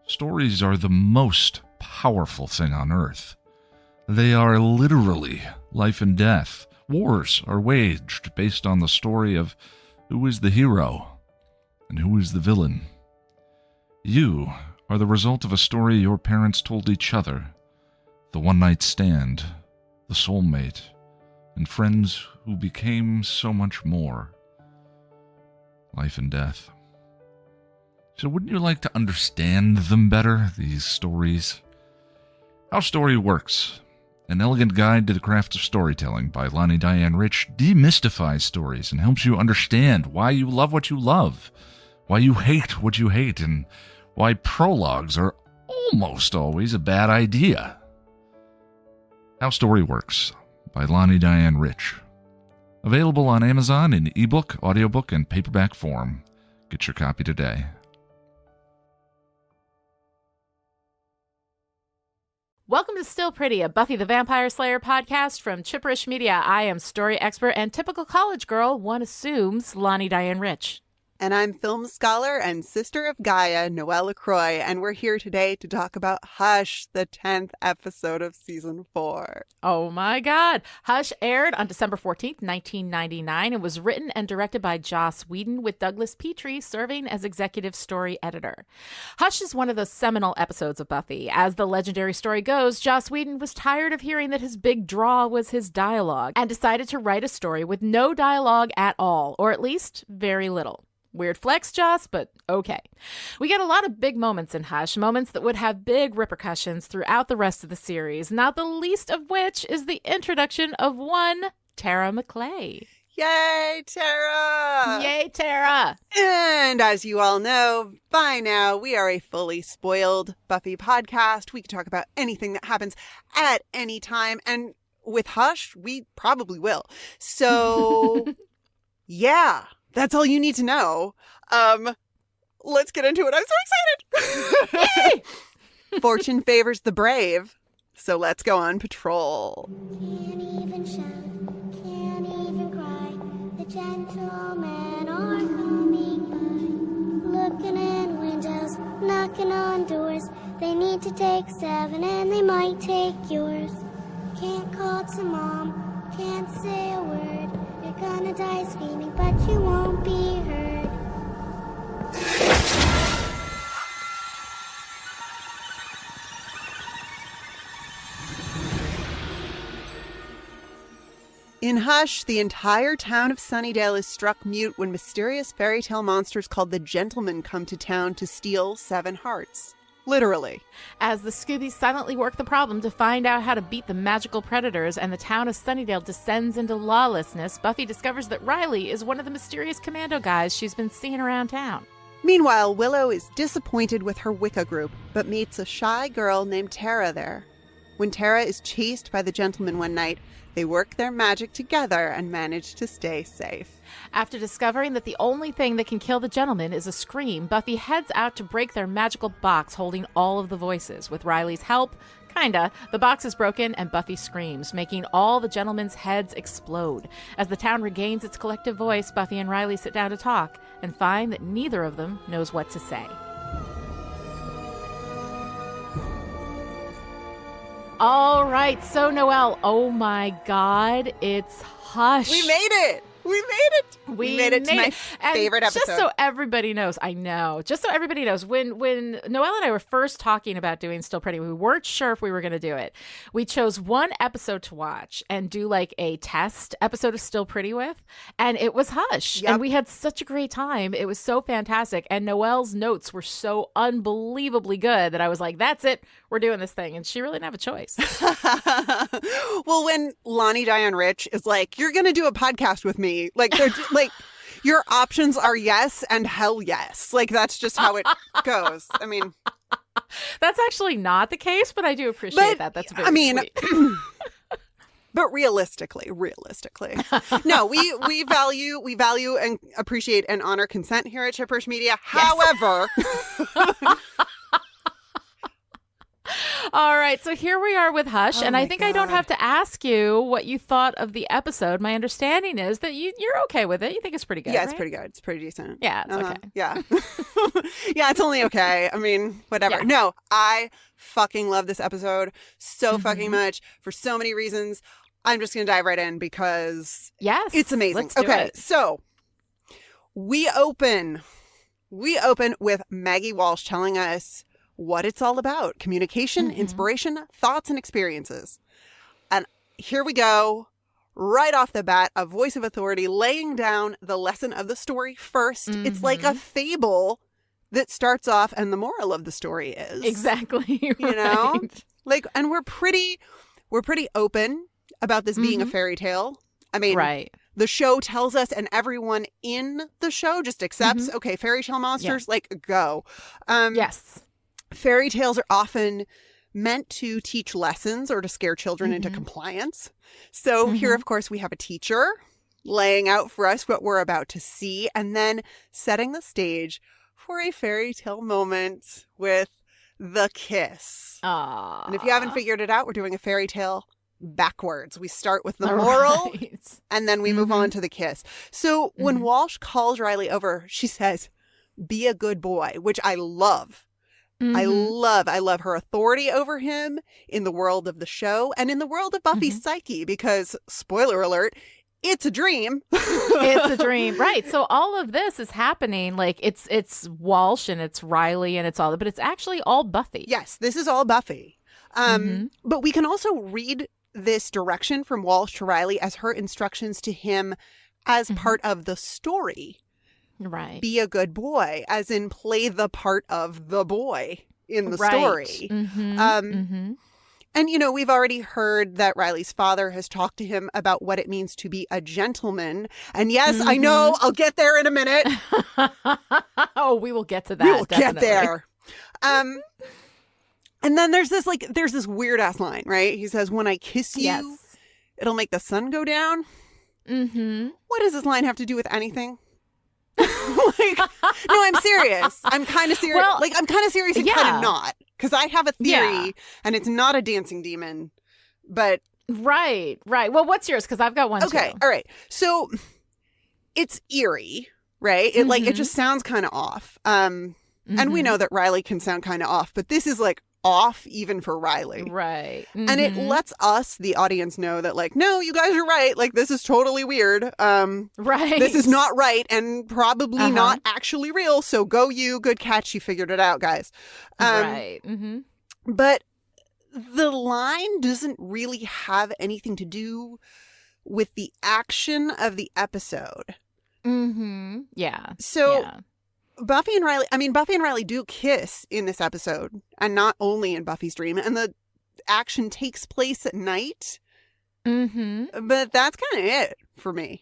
Stories are the most powerful thing on earth. They are literally life and death. Wars are waged based on the story of who is the hero and who is the villain. You are the result of a story your parents told each other, the one-night stand, the soulmate, and friends who became so much more. Life and death. So wouldn't you like to understand them better, these stories? How Story Works, an elegant guide to the craft of storytelling by Lani Diane Rich, demystifies stories and helps you understand why you love what you love, why you hate what you hate, and why prologues are almost always a bad idea. How Story Works by Lani Diane Rich. Available on Amazon in ebook, audiobook, and paperback form. Get your copy today. Welcome to Still Pretty, a Buffy the Vampire Slayer podcast from Chipperish Media. I am story expert and typical college girl, one assumes, Lani Diane Rich. And I'm film scholar and sister of Gaia, Noelle LaCroix, and we're here today to talk about Hush, the 10th episode of season 4. Oh my God. Hush aired on December 14th, 1999, and was written and directed by Joss Whedon, with Douglas Petrie serving as executive story editor. Hush is one of the seminal episodes of Buffy. As the legendary story goes, Joss Whedon was tired of hearing that his big draw was his dialogue and decided to write a story with no dialogue at all, or at least very little. Weird flex, Joss, but okay. We get a lot of big moments in Hush, moments that would have big repercussions throughout the rest of the series, not the least of which is the introduction of one Tara McClay. Yay, Tara! Yay, Tara! And as you all know, by now, we are a fully spoiled Buffy podcast. We can talk about anything that happens at any time, and with Hush, we probably will. So, yeah. That's all you need to know. Let's get into it. I'm so excited. Fortune favors the brave. So let's go on patrol. Can't even shout, can't even cry. The gentlemen are coming by. Looking in windows, knocking on doors. They need to take 7 and they might take yours. Can't call to mom, can't say a word. You're gonna die screaming, but you won't be heard. In Hush, the entire town of Sunnydale is struck mute when mysterious fairy tale monsters called the Gentlemen come to town to steal 7 hearts. Literally. As the Scoobies silently work the problem to find out how to beat the magical predators and the town of Sunnydale descends into lawlessness, Buffy discovers that Riley is one of the mysterious commando guys she's been seeing around town. Meanwhile, Willow is disappointed with her Wicca group, but meets a shy girl named Tara there. When Tara is chased by the Gentlemen one night, they work their magic together and manage to stay safe. After discovering that the only thing that can kill the Gentlemen is a scream, Buffy heads out to break their magical box holding all of the voices. With Riley's help, kinda, the box is broken and Buffy screams, making all the Gentlemen's heads explode. As the town regains its collective voice, Buffy and Riley sit down to talk and find that neither of them knows what to say. All right, so Noelle, oh my God, it's Hush. We made it! We made it! We made it to my favorite episode. Just so everybody knows, I know, just so everybody knows, when Noelle and I were first talking about doing Still Pretty, we weren't sure if we were going to do it. We chose one episode to watch and do like a test episode of Still Pretty with, and it was Hush. Yep. And we had such a great time. It was so fantastic. And Noelle's notes were so unbelievably good that I was like, that's it. We're doing this thing. And she really didn't have a choice. Well, when Lani Diane Rich is like, you're going to do a podcast with me, like, they're like, your options are yes and hell yes. Like, that's just how it goes. I mean, that's actually not the case, but I do appreciate that. That's very sweet. But realistically, no, we value and appreciate and honor consent here at Chipperish Media. Yes. However, All right, so here we are with Hush, Oh and I my think I don't God. have to ask you what you thought of the episode. My understanding is that you're okay with it. You think it's pretty good, Yeah, it's right? pretty good. It's pretty decent. Yeah, it's okay. Yeah. Yeah, it's only okay. I mean, whatever. Yeah. No, I fucking love this episode so fucking Mhm. much for so many reasons. I'm just going to dive right in because Yes. it's amazing. Let's do Okay, it. so we open with Maggie Walsh telling us what it's all about. Communication, Mhm. inspiration, thoughts, and experiences. And here we go. Right off the bat, a voice of authority laying down the lesson of the story first. It's like a fable that starts off, and the moral of the story is Exactly. you know? right. like, and we're pretty open about this being a fairy tale. I mean, Right. the show tells us, and everyone in the show just accepts, okay, fairy tale monsters, like, go. Yes. Fairy tales are often meant to teach lessons or to scare children into compliance. So here, of course, we have a teacher laying out for us what we're about to see and then setting the stage for a fairy tale moment with the kiss. Aww. And if you haven't figured it out, we're doing a fairy tale backwards. We start with the moral Right. and then we move on to the kiss. So when Walsh calls Riley over, she says, "Be a good boy," which I love. I love her authority over him in the world of the show and in the world of Buffy's psyche because, spoiler alert, it's a dream. It's a dream. Right. So all of this is happening. Like it's Walsh and it's Riley and it's all, but it's actually all Buffy. Yes, this is all Buffy. But we can also read this direction from Walsh to Riley as her instructions to him as part of the story. Right. Be a good boy, as in play the part of the boy in the Right. story. And, you know, we've already heard that Riley's father has talked to him about what it means to be a gentleman. And yes, I know, I'll get there in a minute. Oh, we will get to that. We will get definitely. there. And then there's this weird ass line, right? He says, "When I kiss you, Yes. it'll make the sun go down." What does this line have to do with anything? Like, no, I'm serious. I'm kind of serious. Well, I'm kind of serious and kind yeah. of not. Because I have a theory, Yeah. and it's not a dancing demon, but Right. Right. Well, what's yours? Because I've got one okay, too. all right. So it's eerie, right? It just sounds kind of off. And we know that Riley can sound kind of off, but this is like off even for Riley. Right. And it lets us, the audience, know that like, no, you guys are right. Like, this is totally weird. Right. This is not right and probably not actually real. So go you, good catch. You figured it out, guys. Right. But the line doesn't really have anything to do with the action of the episode. Yeah. So yeah. Buffy and Riley do kiss in this episode, and not only in Buffy's dream, and the action takes place at night. But that's kind of it for me.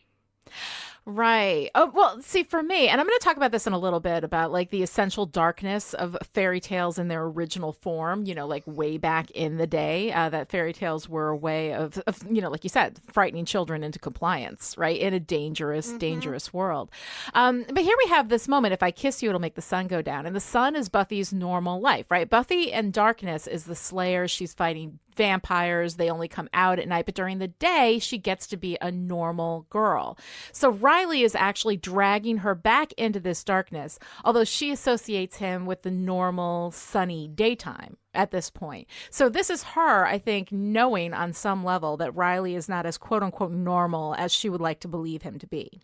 Right. Oh, well, see, for me, and I'm going to talk about this in a little bit about like the essential darkness of fairy tales in their original form, you know, like way back in the day, that fairy tales were a way of, you know, like you said, frightening children into compliance, right? In a dangerous, dangerous world. But here we have this moment. If I kiss you, it'll make the sun go down. And the sun is Buffy's normal life, right? Buffy and darkness is the slayer. She's fighting vampires. They only come out at night, but during the day she gets to be a normal girl. So Riley is actually dragging her back into this darkness, although she associates him with the normal sunny daytime at this point. So this is her, I think, knowing on some level that Riley is not as quote unquote normal as she would like to believe him to be.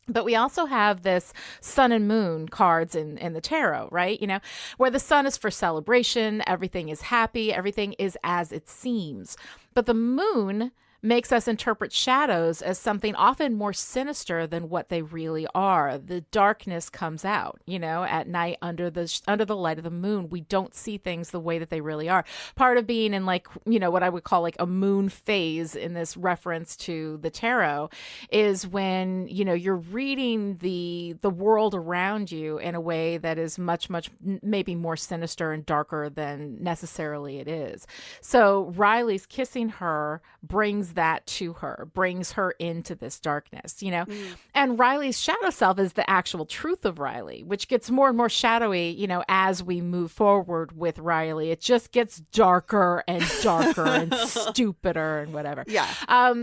But we also have this sun and moon cards in the tarot, right? You know, where the sun is for celebration, everything is happy, everything is as it seems. But the moon makes us interpret shadows as something often more sinister than what they really are. The darkness comes out, you know, at night under the light of the moon. We don't see things the way that they really are. Part of being in like, you know, what I would call like a moon phase in this reference to the tarot is when, you know, you're reading the world around you in a way that is much, much maybe more sinister and darker than necessarily it is. So Riley's kissing her brings brings that to her, brings her into this darkness, you know? And Riley's shadow self is the actual truth of Riley, which gets more and more shadowy, you know, as we move forward with Riley. It just gets darker and darker and stupider and whatever. Yeah.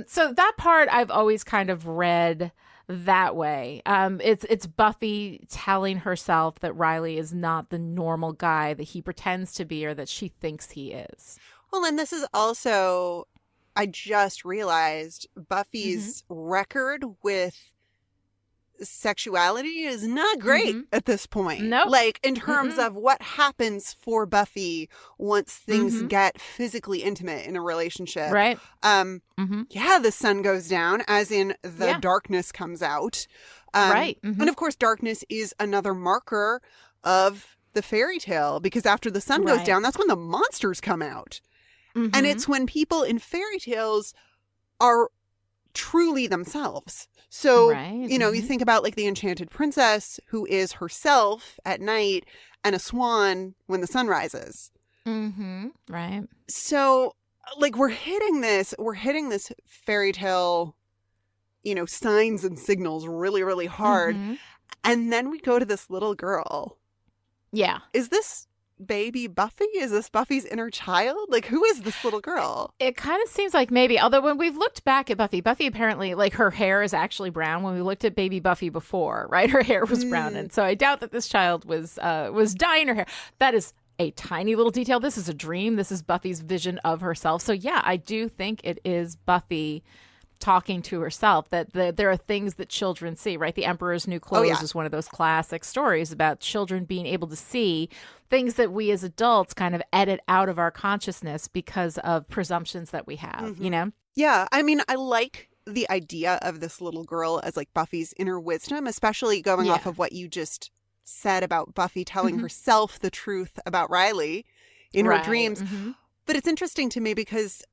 So that part I've always kind of read that way. It's Buffy telling herself that Riley is not the normal guy that he pretends to be or that she thinks he is. Well, and this is also, I just realized Buffy's record with sexuality is not great at this point. Nope. Like, in terms of what happens for Buffy once things get physically intimate in a relationship. Right. Yeah, the sun goes down, as in the darkness comes out. Right. And of course, darkness is another marker of the fairy tale, because after the sun goes down, that's when the monsters come out. And it's when people in fairy tales are truly themselves. So, you know, you think about like the enchanted princess who is herself at night and a swan when the sun rises. Right. So like we're hitting this fairy tale, you know, signs and signals really, really hard. And then we go to this little girl. Yeah. Is this baby Buffy? Is this Buffy's inner child? Like, who is this little girl? It kind of seems like maybe, although when we've looked back at Buffy apparently, like, her hair is actually brown. When we looked at baby Buffy before, right, her hair was brown. And so I doubt that this child was dyeing her hair. That is a tiny little detail. This is a dream. This is Buffy's vision of herself. So yeah, I do think it is Buffy talking to herself, that there are things that children see, right? The Emperor's New Clothes is one of those classic stories about children being able to see things that we as adults kind of edit out of our consciousness because of presumptions that we have, you know? Yeah, I mean, I like the idea of this little girl as like Buffy's inner wisdom, especially going off of what you just said about Buffy telling herself the truth about Riley in her dreams. But it's interesting to me because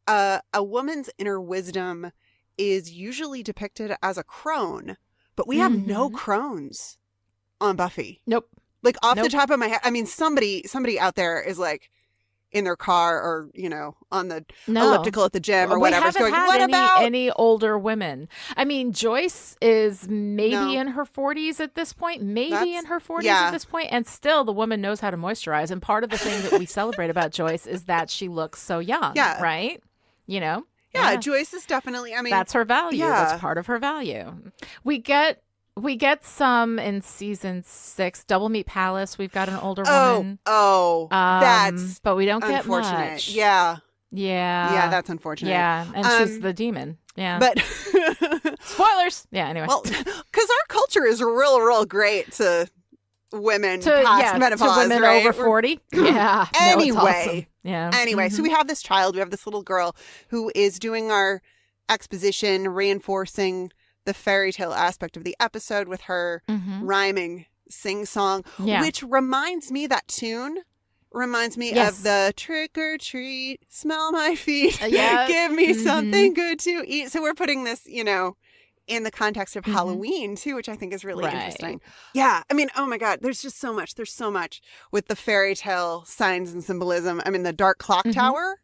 a woman's inner wisdom is usually depicted as a crone, but we have no crones on Buffy. Nope. Like off the top of my head, I mean, somebody out there is like in their car or, you know, on the elliptical at the gym or whatever. We haven't had any older women. I mean, Joyce is maybe in her 40s at this point, at this point, and still the woman knows how to moisturize. And part of the thing that we celebrate about Joyce is that she looks so young, right? You know? Yeah, Joyce is definitely, I mean, that's her value. Yeah. That's part of her value. We get some in season 6, Double Meat Palace. We've got an older woman. That's but we don't get unfortunate. much. Yeah, that's unfortunate. Yeah, and she's the demon. Yeah, but spoilers. Yeah, anyway. Well, because our culture is real great to women past menopause, to women over 40. Yeah. Anyway, awesome. Yeah. Anyway, so we have this child. We have this little girl who is doing our exposition, reinforcing the fairy tale aspect of the episode with her rhyming sing-song, which reminds me, that tune reminds me of the trick or treat, smell my feet, give me something good to eat. So we're putting this, you know, in the context of Halloween too, which I think is really interesting. Yeah. I mean, oh my God, there's just so much. There's so much with the fairy tale signs and symbolism. I mean, the dark clock tower.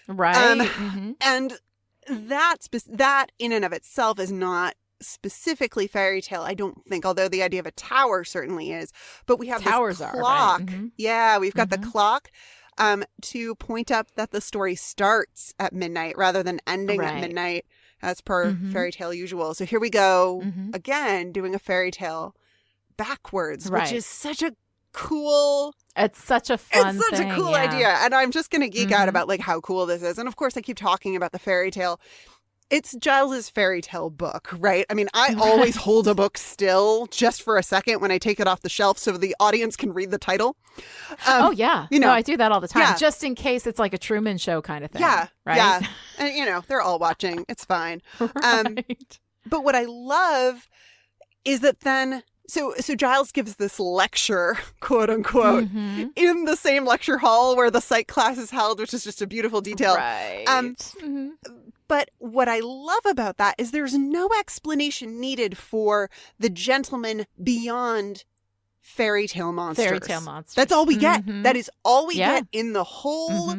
Right. And that in and of itself is not specifically fairy tale, I don't think, although the idea of a tower certainly is. But we have towers this clock. Right? Yeah, we've got the clock to point up that the story starts at midnight rather than ending at midnight as per fairy tale usual. So here we go again, doing a fairy tale backwards, which is such a cool... It's such a fun It's such a cool idea. And I'm just going to geek out about like how cool this is. And of course I keep talking about the fairy tale. It's Giles's fairy tale book, right? I mean, I always hold a book still just for a second when I take it off the shelf so the audience can read the title. You know, I do that all the time, just in case it's like a Truman Show kind of thing. Yeah, right. Yeah, and you know, they're all watching. It's fine. But what I love is that then, so Giles gives this lecture, quote unquote, in the same lecture hall where the psych class is held, which is just a beautiful detail. Right. But what I love about that is there's no explanation needed for the gentleman beyond fairy tale monsters. That's all we get. That is all we get in the whole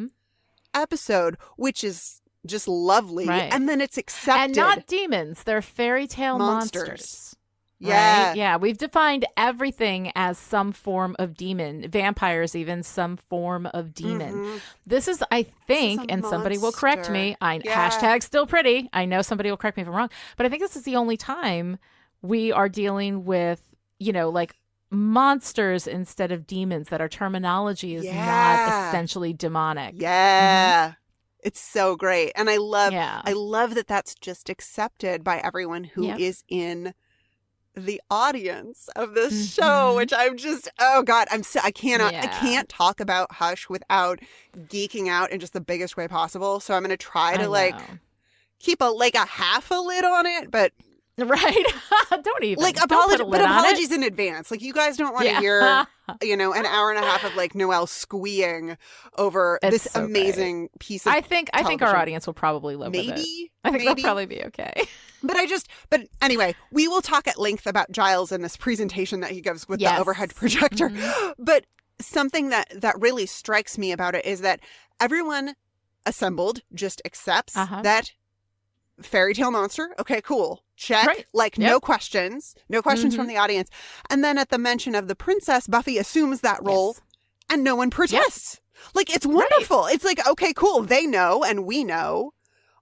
episode, which is just lovely. Right. And then it's accepted. And not demons. They're fairy tale Monsters. monsters. Yeah. Right? Yeah. We've defined everything as some form of demon. Vampires, even some form of demon. Mm-hmm. This is, I think, a and somebody will correct me. monster. Hashtag still pretty. I know somebody will correct me if I'm wrong. But I think this is the only time we are dealing with, you know, like monsters instead of demons, that our terminology is not essentially demonic. Yeah. It's so great. And I love Yeah. that that's just accepted by everyone who is in the audience of this show, which I'm just, oh God, I can't talk about Hush without geeking out in just the biggest way possible. So I'm going to try to keep a half a lid on it, but right. Don't even apologies in advance. Like, you guys don't want to hear, an hour and a half of Noelle squeeing over this so amazing piece of I think our audience will probably live with it. I think they'll probably be okay. But anyway, we will talk at length about Giles in this presentation that he gives with the overhead projector. But something that really strikes me about it is that everyone assembled just accepts that fairy tale monster. Okay, cool. Check. Right. No questions. No questions from the audience. And then at the mention of the princess, Buffy assumes that role and no one protests. It's wonderful. Right. It's okay, cool. They know and we know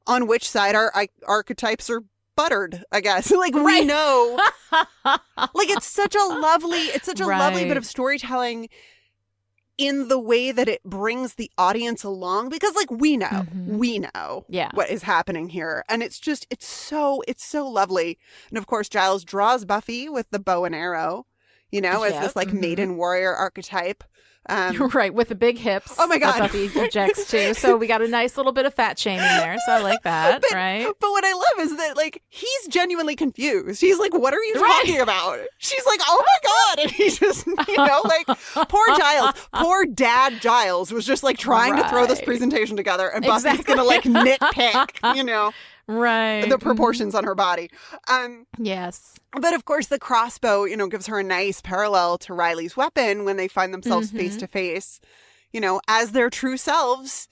on which side our archetypes are buttered, I guess. We know. It's such a lovely bit of storytelling in the way that it brings the audience along, because we know what is happening here. And it's so lovely. And of course, Giles draws Buffy with the bow and arrow, as this maiden warrior archetype. Right, with the big hips. Oh my God. Buffy objects to. So we got a nice little bit of fat shaming there. So I like that, right? But what I love is that he's genuinely confused. He's like, "What are you talking about?" She's like, "Oh my God!" And he just, poor Giles, poor Dad Giles was just trying to throw this presentation together, and Buffy's gonna nitpick, right, the proportions on her body. Yes. But of course, the crossbow, gives her a nice parallel to Riley's weapon when they find themselves face to face, as their true selves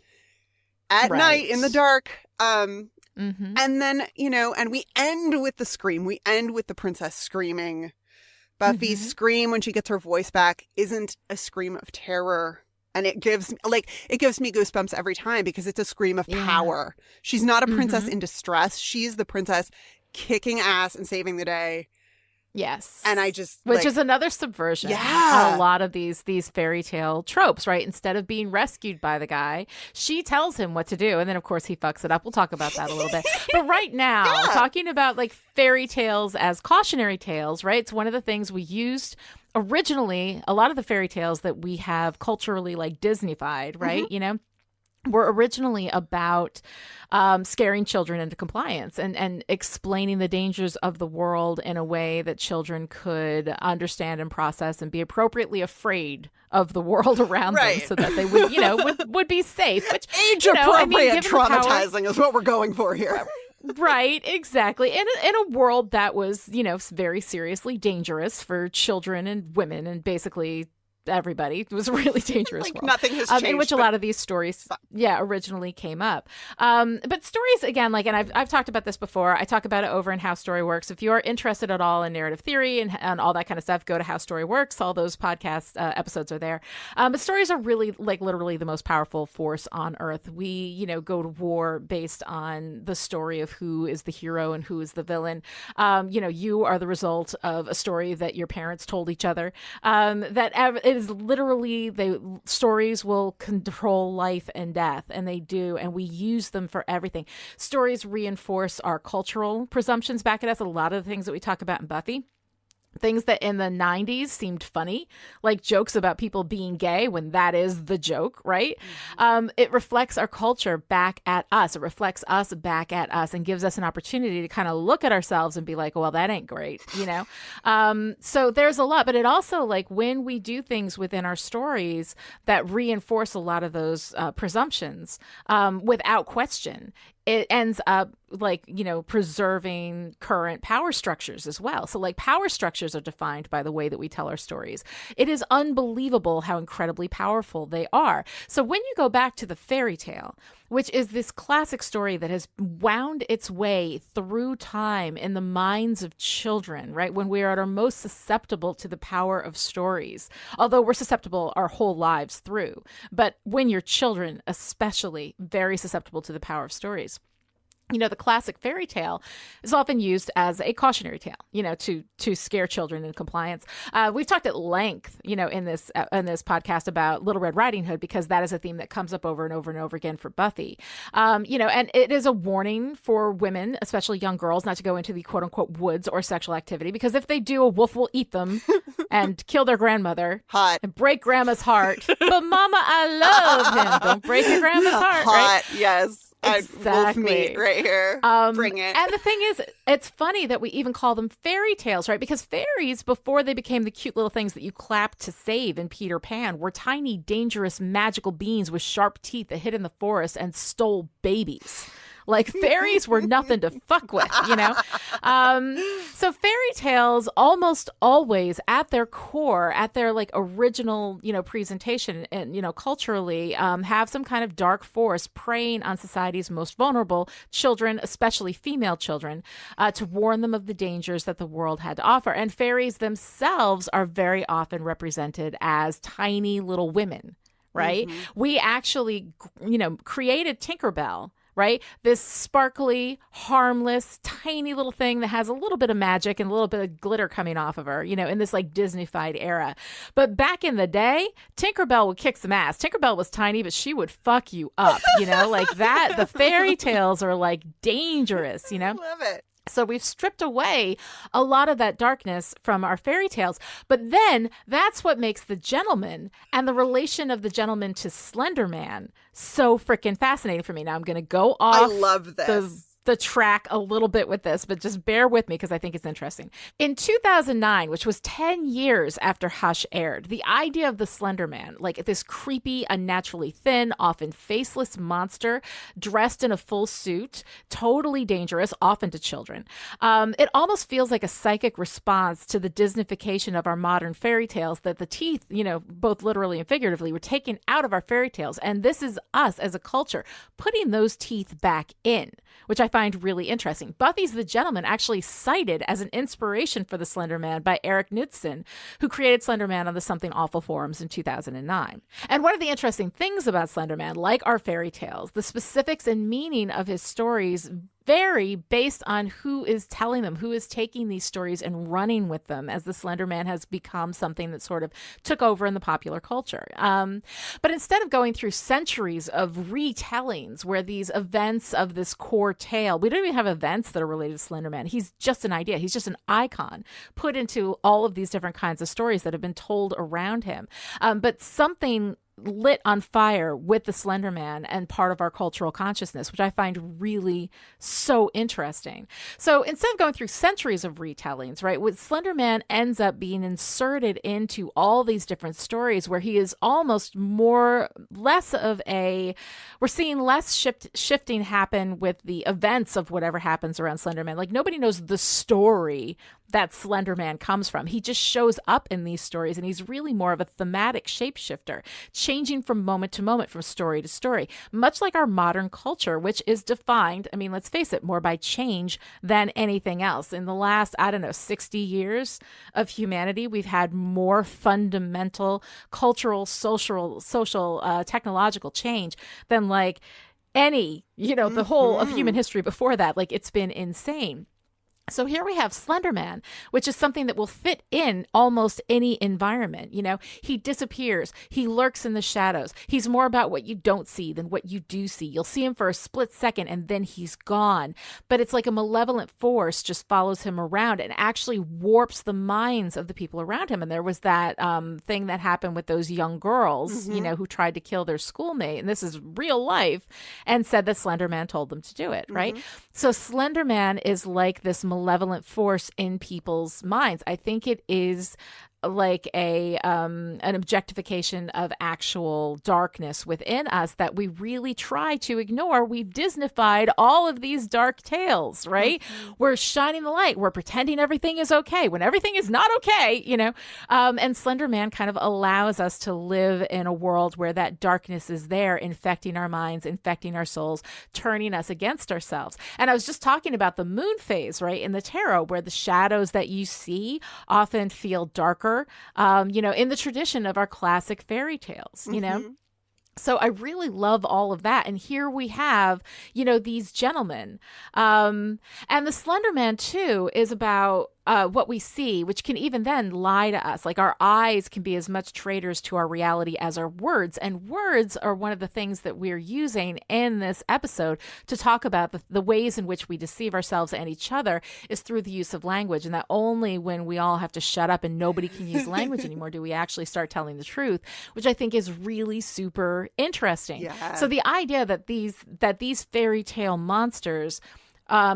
at night in the dark. And then, and we end with the scream. We end with the princess screaming. Buffy's scream when she gets her voice back isn't a scream of terror. And it gives me goosebumps every time, because it's a scream of power. She's not a princess in distress. She's the princess kicking ass and saving the day. Yes. And I just which is another subversion on a lot of these fairy tale tropes, right? Instead of being rescued by the guy, she tells him what to do, and then of course he fucks it up. We'll talk about that a little bit. But right now, talking about fairy tales as cautionary tales, right? It's one of the things we used originally. A lot of the fairy tales that we have culturally Disneyfied, right? Were originally about scaring children into compliance and explaining the dangers of the world in a way that children could understand and process and be appropriately afraid of the world around them, so that they would, would be safe. Which age-appropriate traumatizing is what we're going for here. Right, exactly. In a world that was, very seriously dangerous for children and women and basically everybody. It was a really dangerous world. Nothing has changed. In which a lot of these stories, originally came up. But stories, again, and I've talked about this before. I talk about it over in How Story Works. If you are interested at all in narrative theory and all that kind of stuff, go to How Story Works. All those podcast episodes are there. But stories are really, literally the most powerful force on Earth. We, go to war based on the story of who is the hero and who is the villain. You are the result of a story that your parents told each other. It is literally, stories will control life and death, and they do, and we use them for everything. Stories reinforce our cultural presumptions back at us. A lot of the things that we talk about in Buffy, things that in the 90s seemed funny, like jokes about people being gay when that is the joke, right? It reflects our culture back at us. It reflects us back at us and gives us an opportunity to kind of look at ourselves and be like, well, that ain't great, So there's a lot, but it also, when we do things within our stories that reinforce a lot of those presumptions without question, it ends up like, preserving current power structures as well. So like power structures are defined by the way that we tell our stories. It is unbelievable how incredibly powerful they are. So when you go back to the fairy tale, which is this classic story that has wound its way through time in the minds of children, right? When we are at our most susceptible to the power of stories, although we're susceptible our whole lives through. But when you're children, especially very susceptible to the power of stories. The classic fairy tale is often used as a cautionary tale, to scare children into compliance. We've talked at length, in this podcast about Little Red Riding Hood, because that is a theme that comes up over and over and over again for Buffy. And it is a warning for women, especially young girls, not to go into the quote unquote woods or sexual activity, because if they do, a wolf will eat them and kill their grandmother. Hot. And break grandma's heart. But Mama, I love him. Don't break your grandma's heart. Hot, right? yes. Exactly. Wolf meat right here. Bring it. And the thing is, it's funny that we even call them fairy tales, right? Because fairies, before they became the cute little things that you clapped to save in Peter Pan, were tiny, dangerous, magical beings with sharp teeth that hid in the forest and stole babies. Like fairies were nothing to fuck with, So fairy tales almost always at their core, at their like original, presentation and, culturally have some kind of dark force preying on society's most vulnerable children, especially female children, to warn them of the dangers that the world had to offer. And fairies themselves are very often represented as tiny little women, right? Mm-hmm. We actually, created Tinkerbell. Right? This sparkly, harmless, tiny little thing that has a little bit of magic and a little bit of glitter coming off of her, in this like Disney-fied era. But back in the day, Tinkerbell would kick some ass. Tinkerbell was tiny, but she would fuck you up, like that. The fairy tales are like dangerous, I love it. So we've stripped away a lot of that darkness from our fairy tales. But then that's what makes the gentleman and the relation of the gentleman to Slenderman so freaking fascinating for me. Now I'm going to go off I love this. the track a little bit with this, but just bear with me because I think it's interesting. In 2009, which was 10 years after Hush aired, the idea of the Slender Man, like this creepy, unnaturally thin, often faceless monster dressed in a full suit, totally dangerous, often to children. It almost feels like a psychic response to the Disneyfication of our modern fairy tales, that the teeth, both literally and figuratively, were taken out of our fairy tales. And this is us as a culture putting those teeth back in, which I find really interesting. Buffy's The Gentleman actually cited as an inspiration for the Slender Man by Eric Knudsen, who created Slender Man on the Something Awful forums in 2009. And one of the interesting things about Slender Man, like our fairy tales, the specifics and meaning of his stories vary based on who is telling them, who is taking these stories and running with them, as the Slender Man has become something that sort of took over in the popular culture. But instead of going through centuries of retellings where these events of this core tale, we don't even have events that are related to Slender Man. He's just an idea. He's just an icon put into all of these different kinds of stories that have been told around him. But something lit on fire with the Slender Man and part of our cultural consciousness, which I find really so interesting. So instead of going through centuries of retellings, right, with Slender Man ends up being inserted into all these different stories where he is almost less of a, we're seeing less shifting happen with the events of whatever happens around Slender Man. Like nobody knows the story that Slender Man comes from. He just shows up in these stories, and he's really more of a thematic shapeshifter, changing from moment to moment, from story to story, much like our modern culture, which is defined, I mean, let's face it, more by change than anything else. In the last, 60 years of humanity, we've had more fundamental cultural, social, technological change than like any, the whole of human history before that. Like, it's been insane. So here we have Slender Man, which is something that will fit in almost any environment. He disappears. He lurks in the shadows. He's more about what you don't see than what you do see. You'll see him for a split second and then he's gone. But it's like a malevolent force just follows him around and actually warps the minds of the people around him. And there was that thing that happened with those young girls, who tried to kill their schoolmate. And this is real life, and said that Slender Man told them to do it, right? So Slender Man is like this malevolent force in people's minds. I think it is like an objectification of actual darkness within us that we really try to ignore. We've Disneyfied all of these dark tales, right? We're shining the light. We're pretending everything is okay when everything is not okay, and Slender Man kind of allows us to live in a world where that darkness is there, infecting our minds, infecting our souls, turning us against ourselves. And I was just talking about the moon phase, right, in the tarot, where the shadows that you see often feel darker, in the tradition of our classic fairy tales, So I really love all of that. And here we have, these gentlemen. And the Slender Man, too, is about what we see, which can even then lie to us. Like our eyes can be as much traitors to our reality as our words. And words are one of the things that we're using in this episode to talk about the ways in which we deceive ourselves and each other is through the use of language. And that only when we all have to shut up and nobody can use language anymore do we actually start telling the truth, which I think is really super interesting. Yeah. So the idea that these fairy tale monsters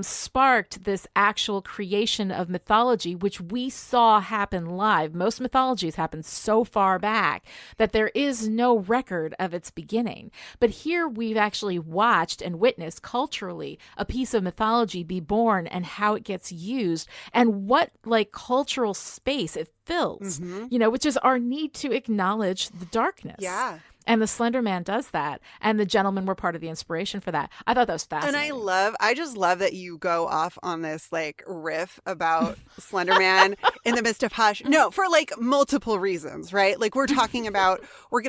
sparked this actual creation of mythology, which we saw happen live. Most mythologies happen so far back that there is no record of its beginning. But here we've actually watched and witnessed culturally a piece of mythology be born and how it gets used and what cultural space it fills, which is our need to acknowledge the darkness. Yeah. And the Slender Man does that. And the gentlemen were part of the inspiration for that. I thought that was fascinating. And I just love that you go off on this riff about Slender Man in the midst of Hush. No, for multiple reasons, right? We're going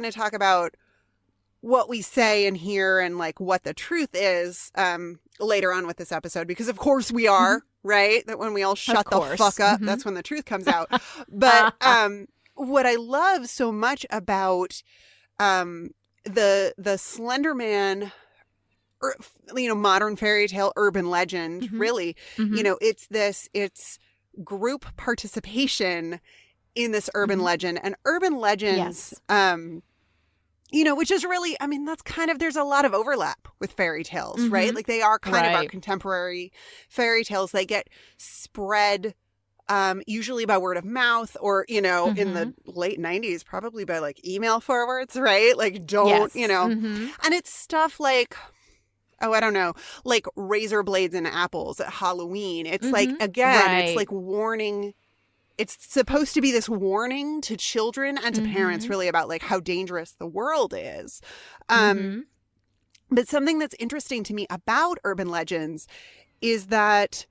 to talk about what we say and hear and what the truth is later on with this episode, because of course we are, right? That when we all shut the fuck up, that's when the truth comes out. But what I love so much about the Slender Man, modern fairy tale, urban legend, really, it's group participation in this urban legend, and urban legends, which is really, that's there's a lot of overlap with fairy tales, right? They are kind of our contemporary fairy tales. They get spread usually by word of mouth or, in the late 90s, probably by email forwards, right? And it's stuff I don't know, razor blades and apples at Halloween. It's it's warning. It's supposed to be this warning to children and to parents really about how dangerous the world is. But something that's interesting to me about urban legends is that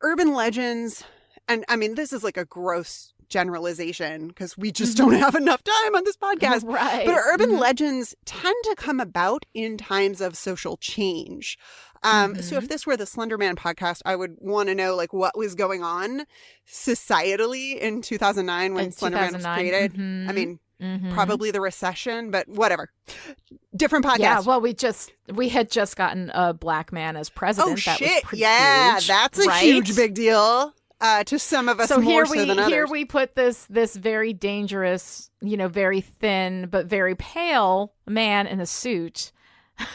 urban legends, and this is a gross generalization because we just don't have enough time on this podcast. Right. But urban legends tend to come about in times of social change. So if this were the Slender Man podcast, I would want to know what was going on societally in 2009 when Slender Man was created. Probably the recession, but whatever. Different podcast. Yeah, well, we had just gotten a black man as president. Oh, that shit. Was yeah, huge, that's a huge big deal. To some of us more so than others. Here we put this very dangerous, very thin but very pale man in a suit.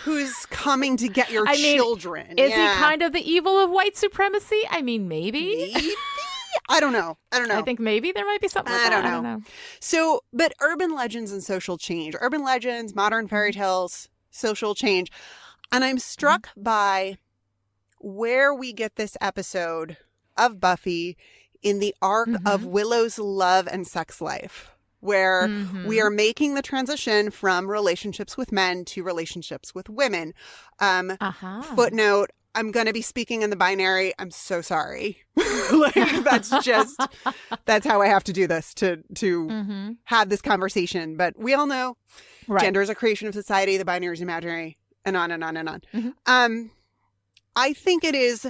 Who's coming to get your children. Is he kind of the evil of white supremacy? Maybe. I don't know. I think maybe there might be something like that. I don't know. So, but urban legends and social change. Urban legends, modern fairy tales, social change. And I'm struck by where we get this episode of Buffy in the arc of Willow's love and sex life, where we are making the transition from relationships with men to relationships with women. Footnote, I'm going to be speaking in the binary. I'm so sorry. That's how I have to do this to have this conversation. But we all know gender is a creation of society. The binary is imaginary, and on and on and on. I think it is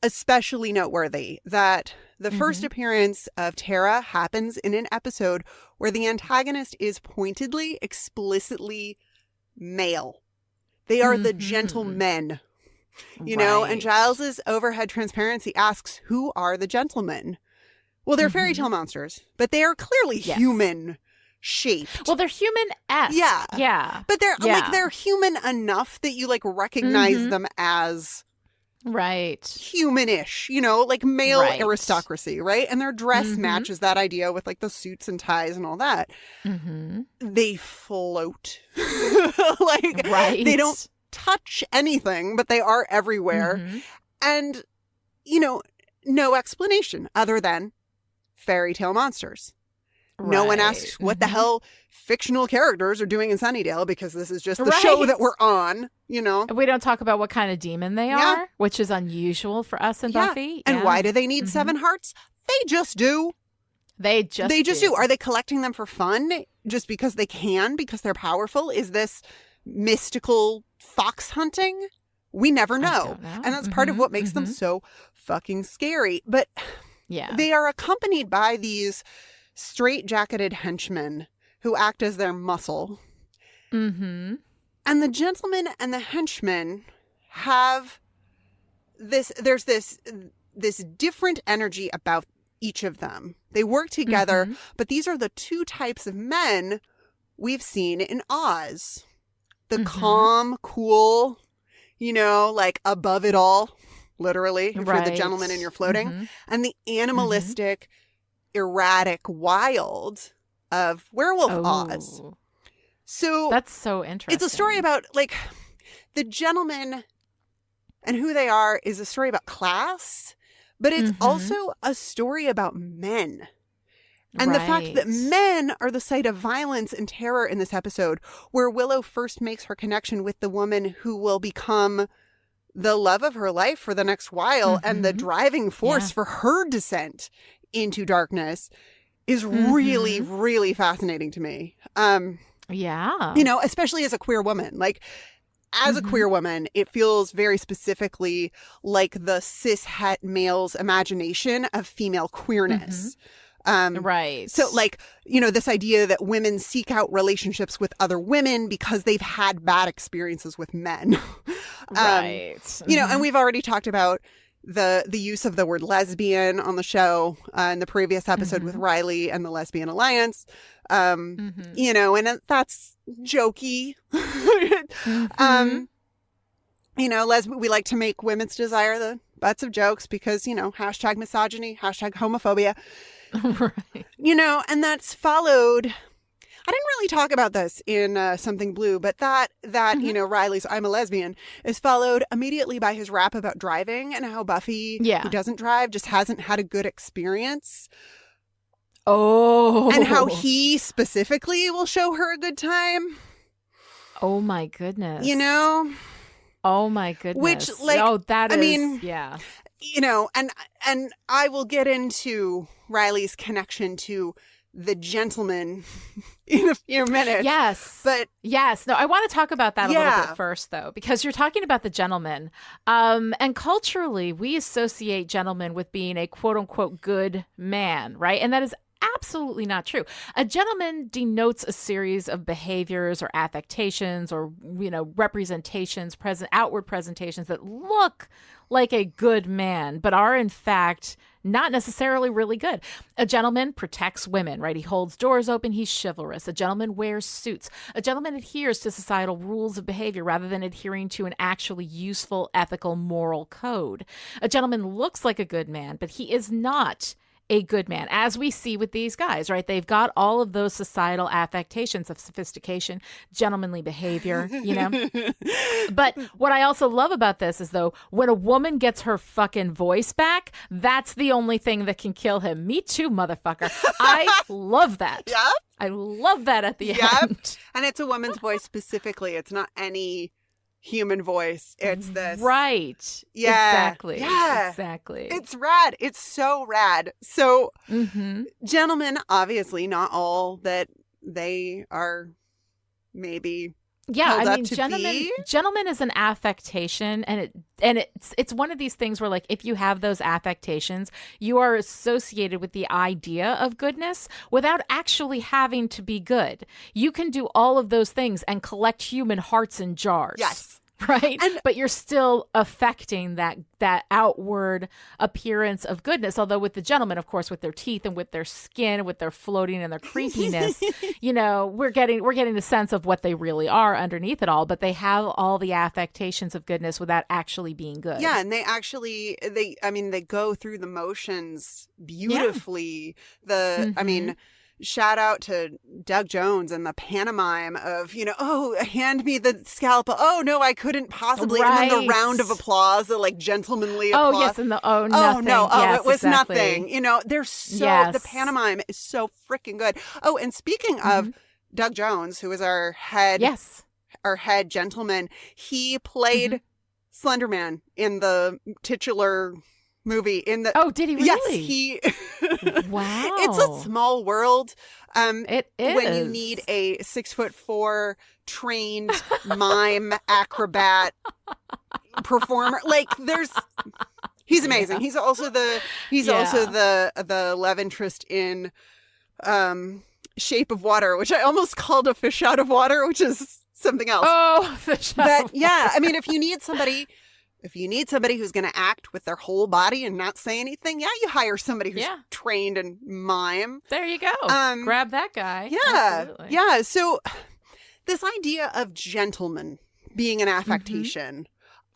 especially noteworthy that the first appearance of Tara happens in an episode where the antagonist is pointedly, explicitly male. They are the gentlemen, know, and Giles's overhead transparency asks, who are the gentlemen? Well, they're fairy tale monsters, but they are clearly human shaped. Well, they're human-esque. Yeah. But they're human enough that you recognize them as Right. humanish, like male Right. aristocracy, right? And their dress Mhm. matches that idea with like the suits and ties and all that. Mm-hmm. They float. Like Right. they don't touch anything, but they are everywhere. Mhm. And, no explanation other than fairy tale monsters. No one asks Right. what the Mhm. hell fictional characters are doing in Sunnydale because this is just the Right. show that we're on, We don't talk about what kind of demon they Yeah. are, which is unusual for us in Yeah. Buffy. And Yeah. why do they need Mhm. 7 hearts? They just do. They just do. Are they collecting them for fun just because they can, because they're powerful? Is this mystical fox hunting? We never know. don't know. And that's part of Mhm, what makes them mhm. so fucking scary. But Yeah. they are accompanied by these straight-jacketed henchmen who act as their muscle. Mm-hmm. And the gentlemen and the henchmen have there's this different energy about each of them. They work together, Mhm. but these are the 2 types of men we've seen in Oz. The Mhm. calm, cool, like above it all, literally, if you're the Right. gentleman and you're floating, Mhm. and the animalistic, erratic, wild of Werewolf Oz. Oh, So that's so interesting. it's a story about like the gentlemen and who they are is a story about class, but it's Mhm. also a story about men. And the fact that Right. men are the site of violence and terror in this episode, where Willow first makes her connection with the woman who will become the love of her life for the next while and the Mhm. driving force Yeah. for her descent into darkness is really, Mhm. really fascinating to me. Yeah. Especially as a queer woman. Like, as a Mhm. queer woman, it feels very specifically like the cis-het male's imagination of female queerness. Right. So, like, this idea that women seek out relationships with other women because they've had bad experiences with men. Right. And we've already talked about the use of the word lesbian on the show in the previous episode with Riley and the Lesbian Alliance. Mhm. And that's jokey. Mhm. We like to make women's desire the butts of jokes because, hashtag misogyny, hashtag homophobia, Right. and that's followed. I didn't really talk about this in Something Blue, but that Riley's "I'm a lesbian" is followed immediately by his rap about driving and how Buffy, Yeah. who doesn't drive, just hasn't had a good experience. Oh. And how he specifically will show her a good time. Oh my goodness. Oh my goodness. Which, like, oh, that I is, mean, yeah. And I will get into Riley's connection to the gentleman in a few minutes. Yes. But yes. No, I want to talk about that a little Yeah. bit first, though, because you're talking about the gentleman. And culturally, we associate gentleman with being a quote unquote good man, right? And that is absolutely not true. A gentleman denotes a series of behaviors or affectations or, representations, outward presentations that look like a good man, but are in fact not necessarily really good. A gentleman protects women, right? He holds doors open. He's chivalrous. A gentleman wears suits. A gentleman adheres to societal rules of behavior rather than adhering to an actually useful, ethical, moral code. A gentleman looks like a good man, but he is not a good man, as we see with these guys, right? They've got all of those societal affectations of sophistication, gentlemanly behavior, But what I also love about this is, though, when a woman gets her fucking voice back, that's the only thing that can kill him. Me too, motherfucker. I love that. yeah. I love that at the Yep. end. And it's a woman's voice specifically. It's not any human voice. It's this. Right. Yeah. Exactly. Yeah. Exactly. It's rad. It's so rad. So, Mm-hmm. gentlemen, obviously not all that they are maybe Yeah, held I up mean, to be. gentleman is an affectation, and it's one of these things where, like, if you have those affectations, you are associated with the idea of goodness without actually having to be good. You can do all of those things and collect human hearts in jars. Yes. right? And- but you're still affecting that outward appearance of goodness. Although with the gentlemen, of course, with their teeth and with their skin, with their floating and their creepiness, we're getting the sense of what they really are underneath it all. But they have all the affectations of goodness without actually being good. Yeah, and they go through the motions beautifully. Shout out to Doug Jones and the pantomime of, hand me the scalpel. Oh, no, I couldn't possibly. Right. And then the round of applause, the like gentlemanly applause. Oh, yes. And nothing. Oh, no. Oh, yes, it was exactly. nothing. The pantomime is so freaking good. Oh, and speaking of Doug Jones, who is our head gentleman, he played Slenderman in the titular movie Oh, did he really? Yes, he Wow. It's a small world. It is. When you need a 6'4" trained mime acrobat performer. Like he's amazing. He's also the love interest in Shape of Water, which I almost called a fish out of water, which is something else. Oh, fish out of water. Yeah, I mean, if you need somebody who's going to act with their whole body and not say anything, you hire somebody who's trained in mime. There you go. Grab that guy. Yeah. Absolutely. Yeah. So this idea of gentleman being an affectation,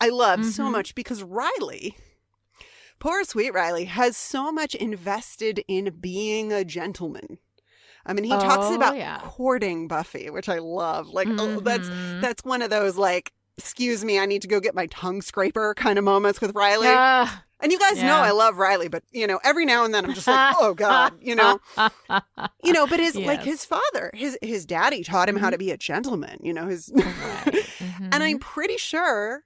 I love so much because Riley, poor sweet Riley, has so much invested in being a gentleman. I mean, he talks about courting Buffy, which I love. Like, that's one of those like, excuse me, I need to go get my tongue scraper kind of moments with Riley. And you guys know I love Riley, but every now and then I'm just like, oh God, but his father, his daddy taught him how to be a gentleman, and I'm pretty sure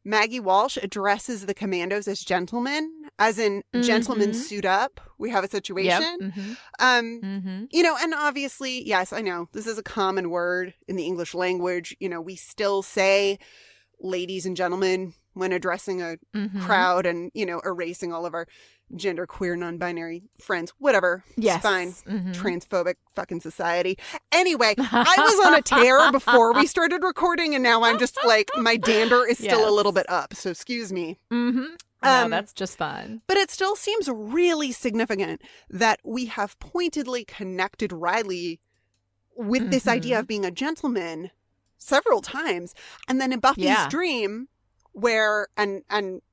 Maggie Walsh addresses the Commandos as gentlemen, as in gentlemen suit up. We have a situation. And obviously, yes, I know this is a common word in the English language. We still say ladies and gentlemen when addressing a crowd and, erasing all of our genderqueer, non-binary friends, whatever. Yes. It's fine. Transphobic fucking society. Anyway, I was on a tear before we started recording and now I'm just like, my dander is still a little bit up. So excuse me. No, that's just fine. But it still seems really significant that we have pointedly connected Riley with this idea of being a gentleman several times. And then in Buffy's dream, where, and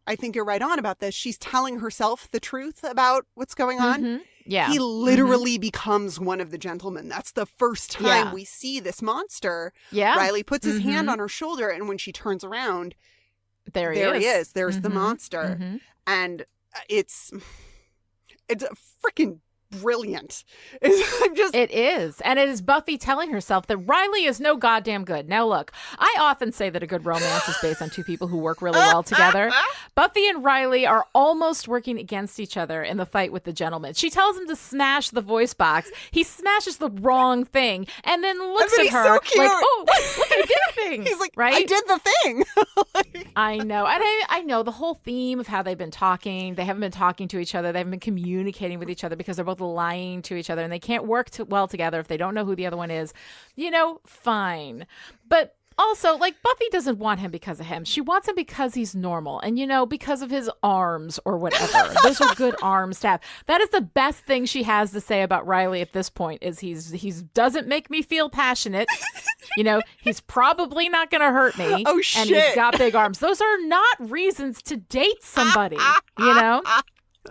I think you're right on about this, she's telling herself the truth about what's going on. Yeah. He literally becomes one of the gentlemen. That's the first time we see this monster. Yeah. Riley puts his hand on her shoulder, and when she turns around, there he is. There's the monster. And it's freaking brilliant. It is. And it is Buffy telling herself that Riley is no goddamn good. Now, look, I often say that a good romance is based on two people who work really well together. Buffy and Riley are almost working against each other in the fight with the gentleman. She tells him to smash the voice box. He smashes the wrong thing and then looks at her so cute. like, oh, look, I did a thing. He's like, right? I did the thing. I know. And I know the whole theme of how they've been talking. They haven't been talking to each other. They haven't been communicating with each other because they're both lying to each other and they can't work well together if they don't know who the other one is. Fine. But also, like, Buffy doesn't want him because of him. She wants him because he's normal and, because of his arms or whatever. Those are good arms to have. That is the best thing she has to say about Riley at this point is he's doesn't make me feel passionate. He's probably not going to hurt me. Oh, shit. And he's got big arms. Those are not reasons to date somebody,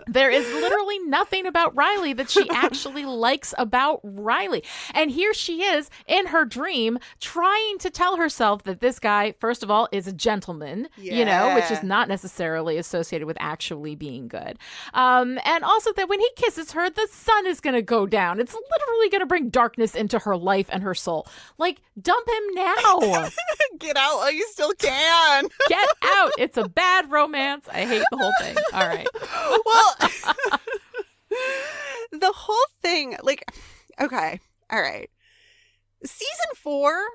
There is literally nothing about Riley that she actually likes about Riley. And here she is in her dream trying to tell herself that this guy, first of all, is a gentleman, which is not necessarily associated with actually being good. And also that when he kisses her, the sun is going to go down. It's literally going to bring darkness into her life and her soul. Like, dump him now. Get out while you still can. Get out. It's a bad romance. I hate the whole thing. All right. Well, the whole thing, like, okay, all right. Season 4,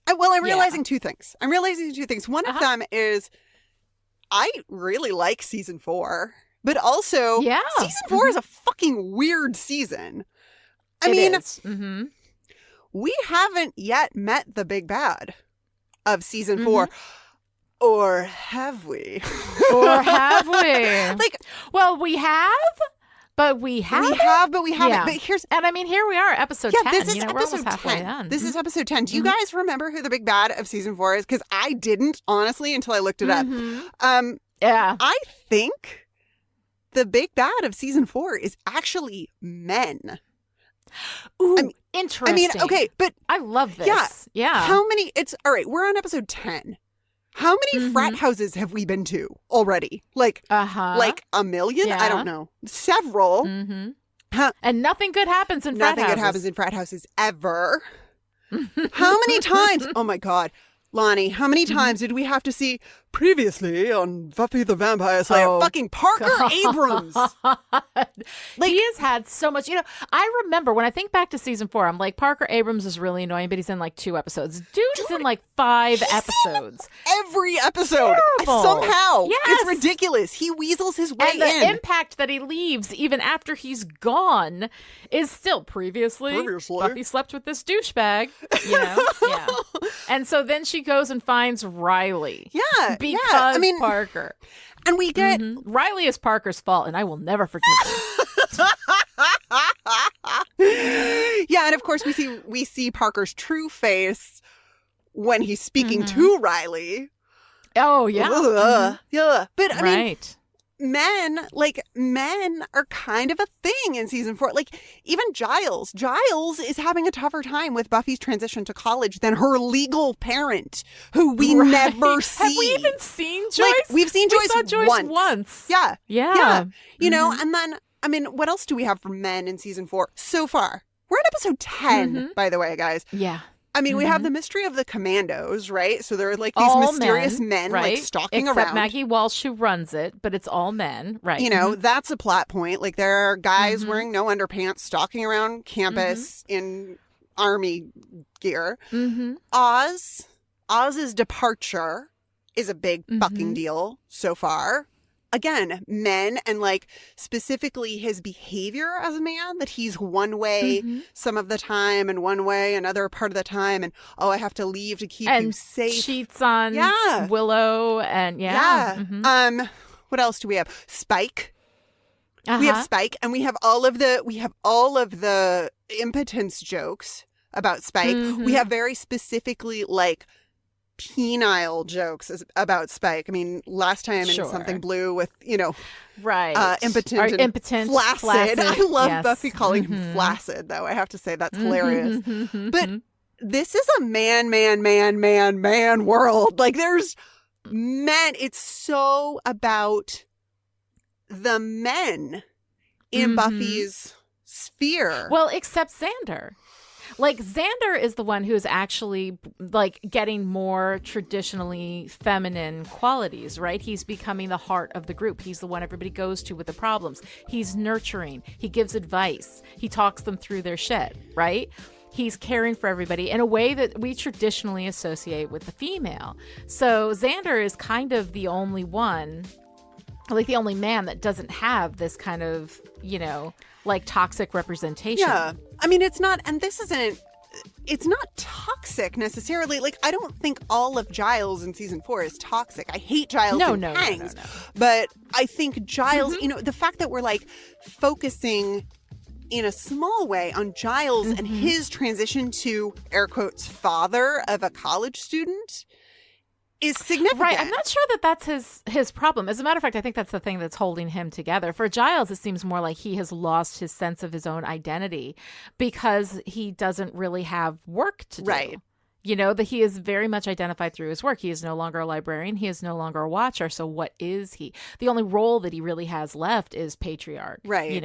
I'm realizing two things. One of them is I really like season 4, but also season 4 is a fucking weird season. I mean, we haven't yet met the big bad of season 4. Or have we? Or have we? Like, well, we have, but we haven't. we have, but we haven't. Yeah. But here's And I mean, here we are, episode 10. this is we're episode almost halfway 10. done. This is episode 10. Do you guys remember who the big bad of season 4 is? Because I didn't, honestly, until I looked it up. Yeah. I think the big bad of season 4 is actually men. Ooh, interesting. I mean, okay, but I love this. Yeah. how many? All right. We're on episode 10. How many frat houses have we been to already? Like a million? Yeah. I don't know. Several. Huh. And nothing good happens in frat houses. Nothing good happens in frat houses ever. How many times? Oh my God. Lonnie, how many times did we have to see previously on Buffy the Vampire Slayer fucking Parker Abrams? Like, he has had so much. I remember when I think back to season 4, I'm like, Parker Abrams is really annoying, but he's in like 2 episodes. Dude is in like 5 episodes. Every episode. Terrible. Somehow. Yes. It's ridiculous. He weasels his way and the in. impact that he leaves, even after he's gone, is still previously. Buffy slept with this douchebag. Yeah. And so then she goes and finds Riley. Yeah. Because Parker. And we get... Riley is Parker's fault, and I will never forgive him. Yeah, and of course we see Parker's true face when he's speaking to Riley. Oh, yeah. Yeah. But I mean, right. men are kind of a thing in season 4. Like, even Giles is having a tougher time with Buffy's transition to college than her legal parent, who we never see. Have we even seen Joyce? Like, we've seen Joyce, saw Joyce once. Yeah. Yeah. You know, and then, I mean, what else do we have for men in season 4 so far? We're at episode 10, by the way, guys. Yeah. I mean, we have the mystery of the Commandos, right? So there are like these all mysterious men right? like stalking Except around. Maggie Walsh, who runs it, but it's all men, right? You know, that's a plot point. Like, there are guys wearing no underpants stalking around campus in army gear. Oz's departure is a big fucking deal so far. Again, men, and like specifically his behavior as a man, that he's one way some of the time and one way another part of the time, and I have to leave to keep you safe. Cheats on Willow, and what else do we have? Spike. We have Spike, and we have all of the impotence jokes about Spike. We have very specifically like penile jokes about Spike. I mean, last time in Something Blue with, impotent and flaccid. I love Buffy calling him flaccid, though. I have to say that's hilarious. But this is a man world. Like, there's men. It's so about the men in Buffy's sphere. Well, except Xander. Like, Xander is the one who is actually, like, getting more traditionally feminine qualities, right? He's becoming the heart of the group. He's the one everybody goes to with the problems. He's nurturing. He gives advice. He talks them through their shit, right? He's caring for everybody in a way that we traditionally associate with the female. So Xander is kind of the only one, like the only man that doesn't have this kind of, like toxic representation. Yeah. I mean, it's not toxic necessarily. Like, I don't think all of Giles in season 4 is toxic. I hate Giles and Pangs. No. But I think Giles, the fact that we're like focusing in a small way on Giles and his transition to, air quotes, father of a college student is significant. Right. I'm not sure that that's his problem. As a matter of fact, I think that's the thing that's holding him together. For Giles, it seems more like he has lost his sense of his own identity because he doesn't really have work to do. Right. That he is very much identified through his work. He is no longer a librarian. He is no longer a watcher. So what is he? The only role that he really has left is patriarch. Right.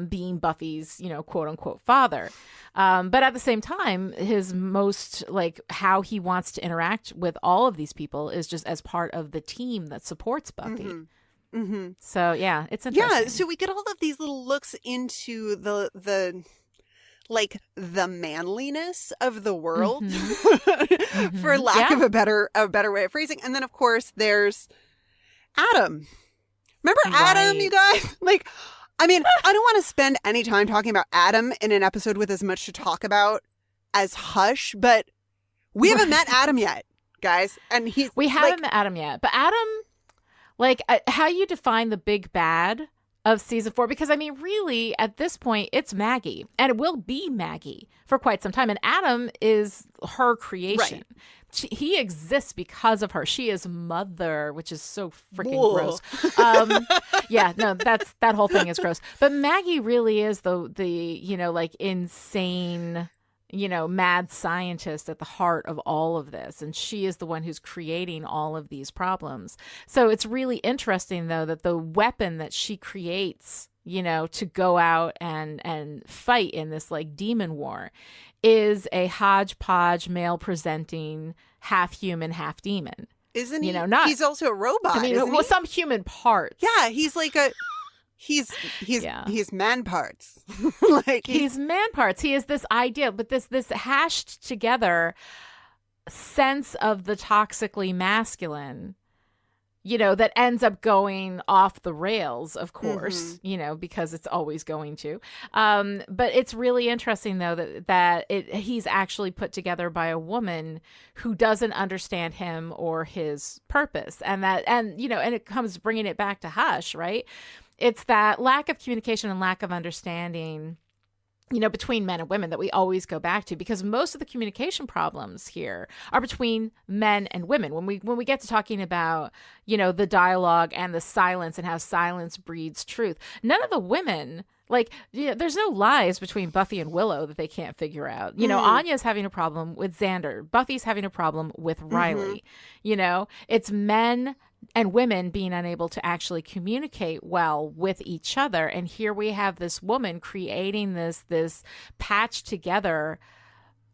Being Buffy's, quote unquote father. But at the same time, his most, like, how he wants to interact with all of these people is just as part of the team that supports Buffy. So, yeah, it's interesting. Yeah, so we get all of these little looks into the manliness of the world, for lack of a better way of phrasing. And then, of course, there's Adam. Remember Adam, you guys? Like, I mean, I don't want to spend any time talking about Adam in an episode with as much to talk about as Hush, but we haven't met Adam yet. guys. And we haven't met Adam yet, but Adam, like, how you define the big bad of season 4, because I mean, really, at this point, it's Maggie, and it will be Maggie for quite some time. And Adam is her creation. Right. He exists because of her. She is mother, which is so freaking gross. Yeah, no, that whole thing is gross. But Maggie really is the like insane, mad scientist at the heart of all of this. And she is the one who's creating all of these problems. So it's really interesting, though, that the weapon that she creates, to go out and fight in this like demon war is a hodgepodge male presenting half human, half demon. Isn't he? He's also a robot. I mean, some human parts. Yeah, he's like he's man parts. He's man parts. He is this idea, but this hashed together sense of the toxically masculine, that ends up going off the rails, of course, because it's always going to. But it's really interesting, though, that he's actually put together by a woman who doesn't understand him or his purpose. And it comes bringing it back to Hush, right? It's that lack of communication and lack of understanding, between men and women that we always go back to, because most of the communication problems here are between men and women. When we get to talking about, the dialogue and the silence and how silence breeds truth, none of the women, there's no lies between Buffy and Willow that they can't figure out. Anya's having a problem with Xander. Buffy's having a problem with Riley. It's men and women being unable to actually communicate well with each other. And here we have this woman creating this patch together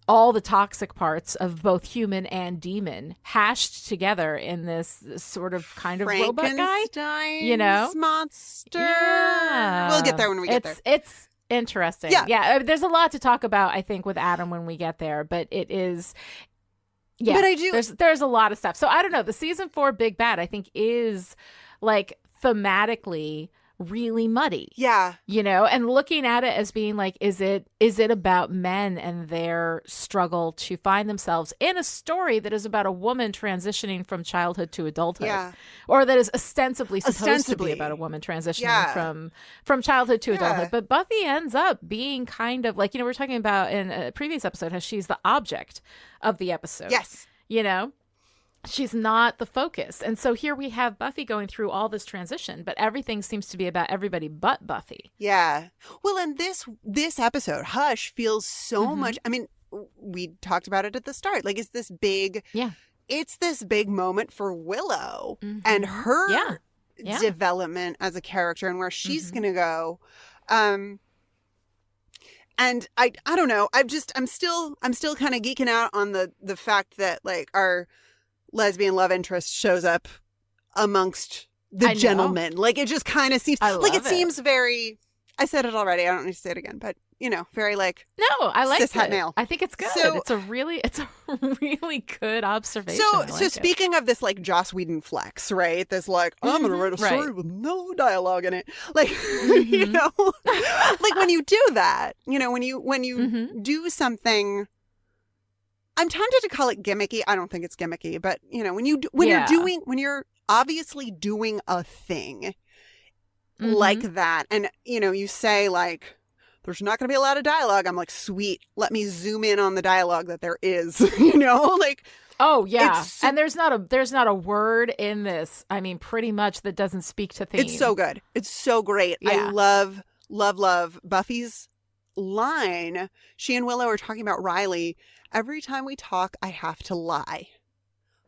all the toxic parts of both human and demon hashed together in this sort of kind of robot guy, monster. Yeah. We'll get there when we get there. It's interesting. Yeah. There's a lot to talk about, I think, with Adam when we get there, but it is. Yeah, but I do. There's a lot of stuff. So I don't know. The season 4 big bad, I think, is like thematically really muddy. Yeah. And looking at it as being like, is it about men and their struggle to find themselves in a story that is about a woman transitioning from childhood to adulthood? Yeah. Or that is ostensibly supposed to be about a woman transitioning from childhood to adulthood. But Buffy ends up being kind of like, we were talking about in a previous episode how she's the object of the episode. Yes. She's not the focus. And so here we have Buffy going through all this transition, but everything seems to be about everybody but Buffy. Yeah. Well, and this episode, Hush, feels so much. I mean, we talked about it at the start. Like, it's this big moment for Willow and her development as a character and where she's going to go. And I don't know. I'm still kind of geeking out on the fact that like our lesbian love interest shows up amongst the gentlemen. Like, it just kind of seems like it seems very. I said it already. I don't need to say it again, but very like. No, I like it. Male. I think it's good. So, it's a really good observation. So speaking of this like Joss Whedon flex, right? This like I'm gonna write a story with no dialogue in it. Like like when you do that, when you do something. I'm tempted to call it gimmicky. I don't think it's gimmicky, but when you're obviously doing a thing like that, and you say like, "There's not going to be a lot of dialogue." I'm like, "Sweet, let me zoom in on the dialogue that there is." Like, oh yeah, and there's not a word in this. I mean, pretty much that doesn't speak to theme. It's so good. It's so great. Yeah. I love Buffy's line. She and Willow are talking about Riley. Every time we talk, I have to lie.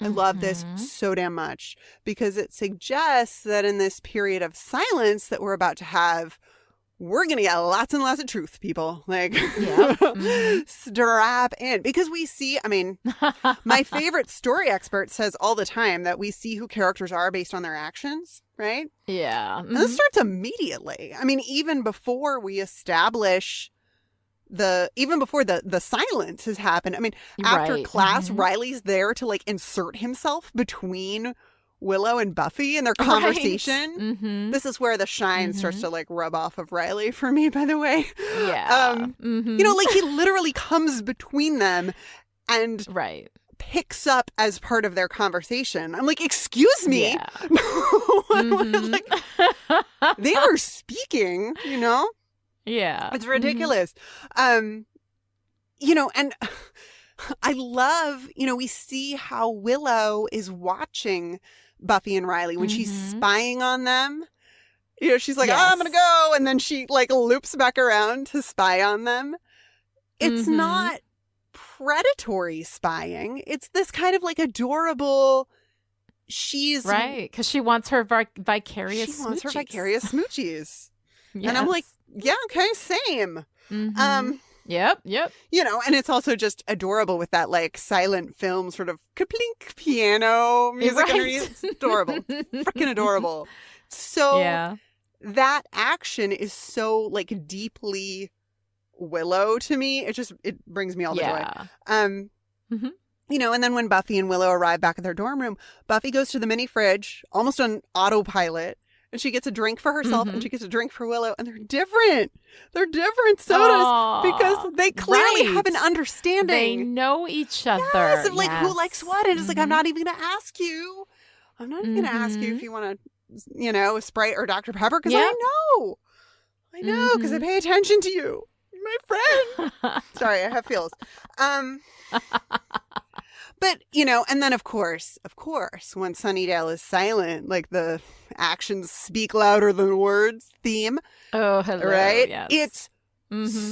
I love this so damn much because it suggests that in this period of silence that we're about to have, we're going to get lots and lots of truth, people. Like, strap in. Because we see, I mean, my favorite story expert says all the time that we see who characters are based on their actions, right? Yeah. And this starts immediately. I mean, even before we establish even before the silence has happened. I mean, after class, Riley's there to like insert himself between Willow and Buffy in their conversation. This is where the shine starts to like rub off of Riley for me, by the way. Yeah. Like he literally comes between them and picks up as part of their conversation. I'm like, excuse me. Yeah. Like, they were speaking, you know? Yeah. It's ridiculous. And I love, we see how Willow is watching Buffy and Riley when she's spying on them. She's like, oh, I'm going to go. And then she like loops back around to spy on them. It's not predatory spying. It's this kind of like adorable, she's... Right, because she wants her vicarious She wants her smoochies. vicarious smoochies. Yes. And I'm like, yeah, okay, same. Yep. And it's also just adorable with that like silent film sort of kaplink piano music underneath. It's adorable. Freaking adorable. So that action is so like deeply Willow to me. It brings me all the joy. And then when Buffy and Willow arrive back at their dorm room, Buffy goes to the mini fridge almost on autopilot. And she gets a drink for herself and she gets a drink for Willow. And they're different. They're different sodas because they clearly have an understanding. They know each other. Yes, of like who likes what. And it's like, I'm not even going to ask you. I'm not even going to ask you if you want to, a Sprite or Dr. Pepper because I know. I know because I pay attention to you. You're my friend. Sorry, I have feels. But, and then of course, when Sunnydale is silent, like the actions speak louder than words theme. Oh, hello. Right? Yes. It's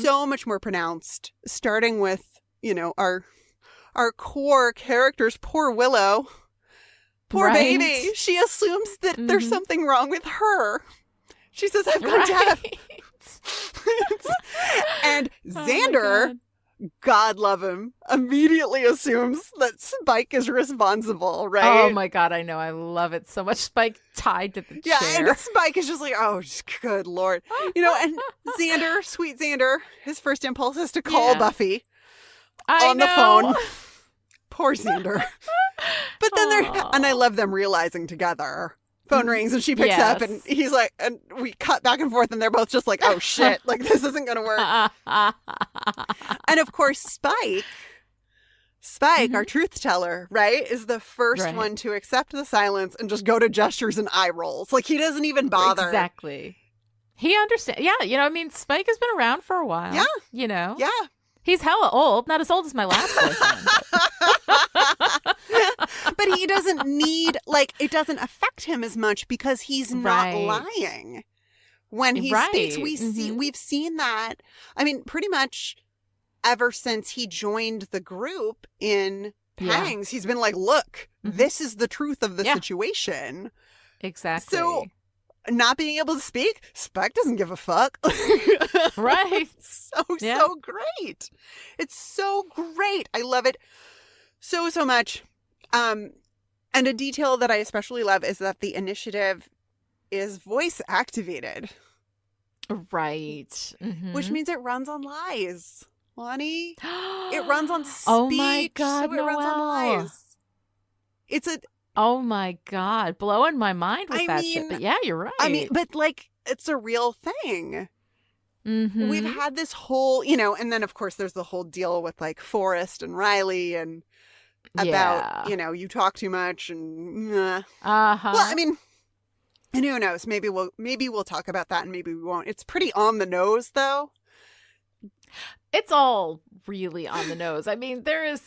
so much more pronounced, starting with, our core characters. Poor Willow. Poor baby. She assumes that there's something wrong with her. She says, I've gone deaf. And Xander... God love him, immediately assumes that Spike is responsible, right? Oh my God, I know. I love it so much. Spike tied to the chair. Yeah, and Spike is just like, oh, good Lord. And Xander, sweet Xander, his first impulse is to call Buffy on the phone. Poor Xander. But then and I love them realizing together. Phone rings and she picks up and he's like, and we cut back and forth and they're both just like, oh shit, like this isn't going to work. And of course, Spike, our truth teller, right, is the first one to accept the silence and just go to gestures and eye rolls. Like he doesn't even bother. Exactly. He understands. Yeah. Spike has been around for a while. Yeah. Yeah. He's hella old. Not as old as my last boyfriend. But he doesn't need, like, it doesn't affect him as much because he's not lying when he speaks. We've seen that. I mean, pretty much ever since he joined the group in Pangs, he's been like, look, this is the truth of the situation. Exactly. So not being able to speak, Spike doesn't give a fuck. Right. So great. It's so great. I love it so much. And a detail that I especially love is that the initiative is voice activated. Right. Which means it runs on lies. Lani, it runs on speech. Oh my God, so it runs on lies. It's a... Oh my God, blowing my mind with that shit. But yeah, you're right. I mean, but like, it's a real thing. We've had this whole, and then of course there's the whole deal with like Forrest and Riley and about, you talk too much and well, I mean, and who knows? Maybe we'll talk about that and maybe we won't. It's pretty on the nose though. It's all really on the nose. I mean, there's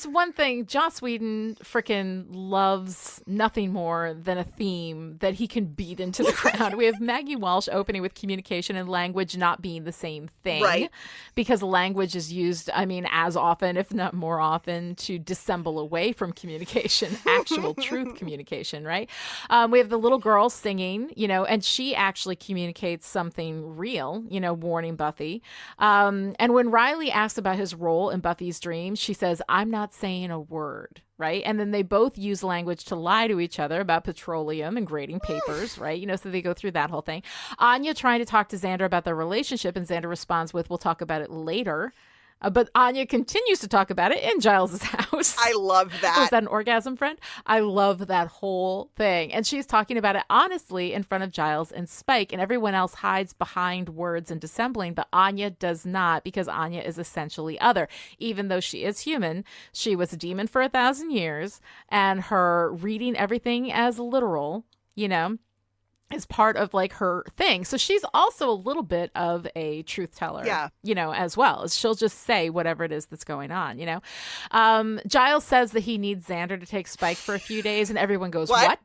one thing. Joss Whedon freaking loves nothing more than a theme that he can beat into the ground. We have Maggie Walsh opening with communication and language not being the same thing. Right. Because language is used, I mean, as often, if not more often, to dissemble away from communication, actual truth communication, right? We have the little girl singing, and she actually communicates something real, warning Buffy. And when Riley asks about his role in Buffy's dreams, she says, I'm not saying a word, right? And then they both use language to lie to each other about petroleum and grading papers, right? So they go through that whole thing. Anya trying to talk to Xander about their relationship, and Xander responds with, we'll talk about it later. But Anya continues to talk about it in Giles's house. I love that. Was that an orgasm, friend? I love that whole thing. And she's talking about it honestly in front of Giles and Spike, and everyone else hides behind words and dissembling, but Anya does not, because Anya is essentially other. Even though she is human, she was a demon for 1,000 years, and her reading everything as literal, is part of like her thing. So she's also a little bit of a truth teller, as well. She'll just say whatever it is that's going on, Giles says that he needs Xander to take Spike for a few days, and everyone goes, what?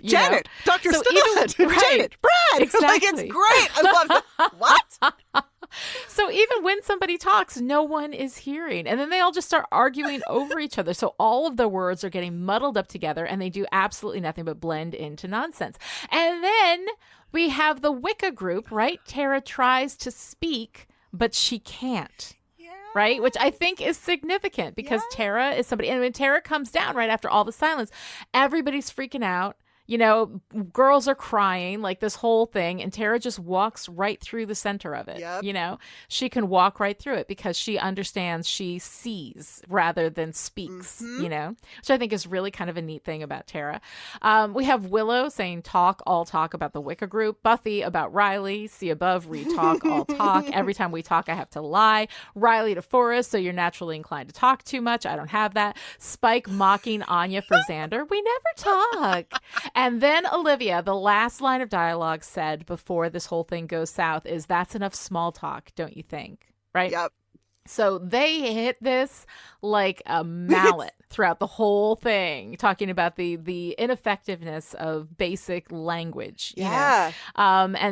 Janet, Dr. Stott, Janet, Brad. Exactly. Like, it's great. I love that. What? So even when somebody talks, no one is hearing. And then they all just start arguing over each other. So all of the words are getting muddled up together, and they do absolutely nothing but blend into nonsense. And then we have the Wicca group, right? Tara tries to speak, but she can't. Right? Which I think is significant, because Tara is somebody. And when Tara comes down right after all the silence, everybody's freaking out. Girls are crying, like this whole thing, and Tara just walks right through the center of it. Yep. She can walk right through it because she understands, she sees rather than speaks, which I think is really kind of a neat thing about Tara. We have Willow saying all talk about the Wicca group. Buffy about Riley. See above, read talk, all talk. Every time we talk, I have to lie. Riley to Forrest, so you're naturally inclined to talk too much. I don't have that. Spike mocking Anya for Xander. We never talk. And then Olivia, the last line of dialogue said before this whole thing goes south is, that's enough small talk, don't you think? Right? Yep. So they hit this like a mallet throughout the whole thing, talking about the ineffectiveness of basic language, and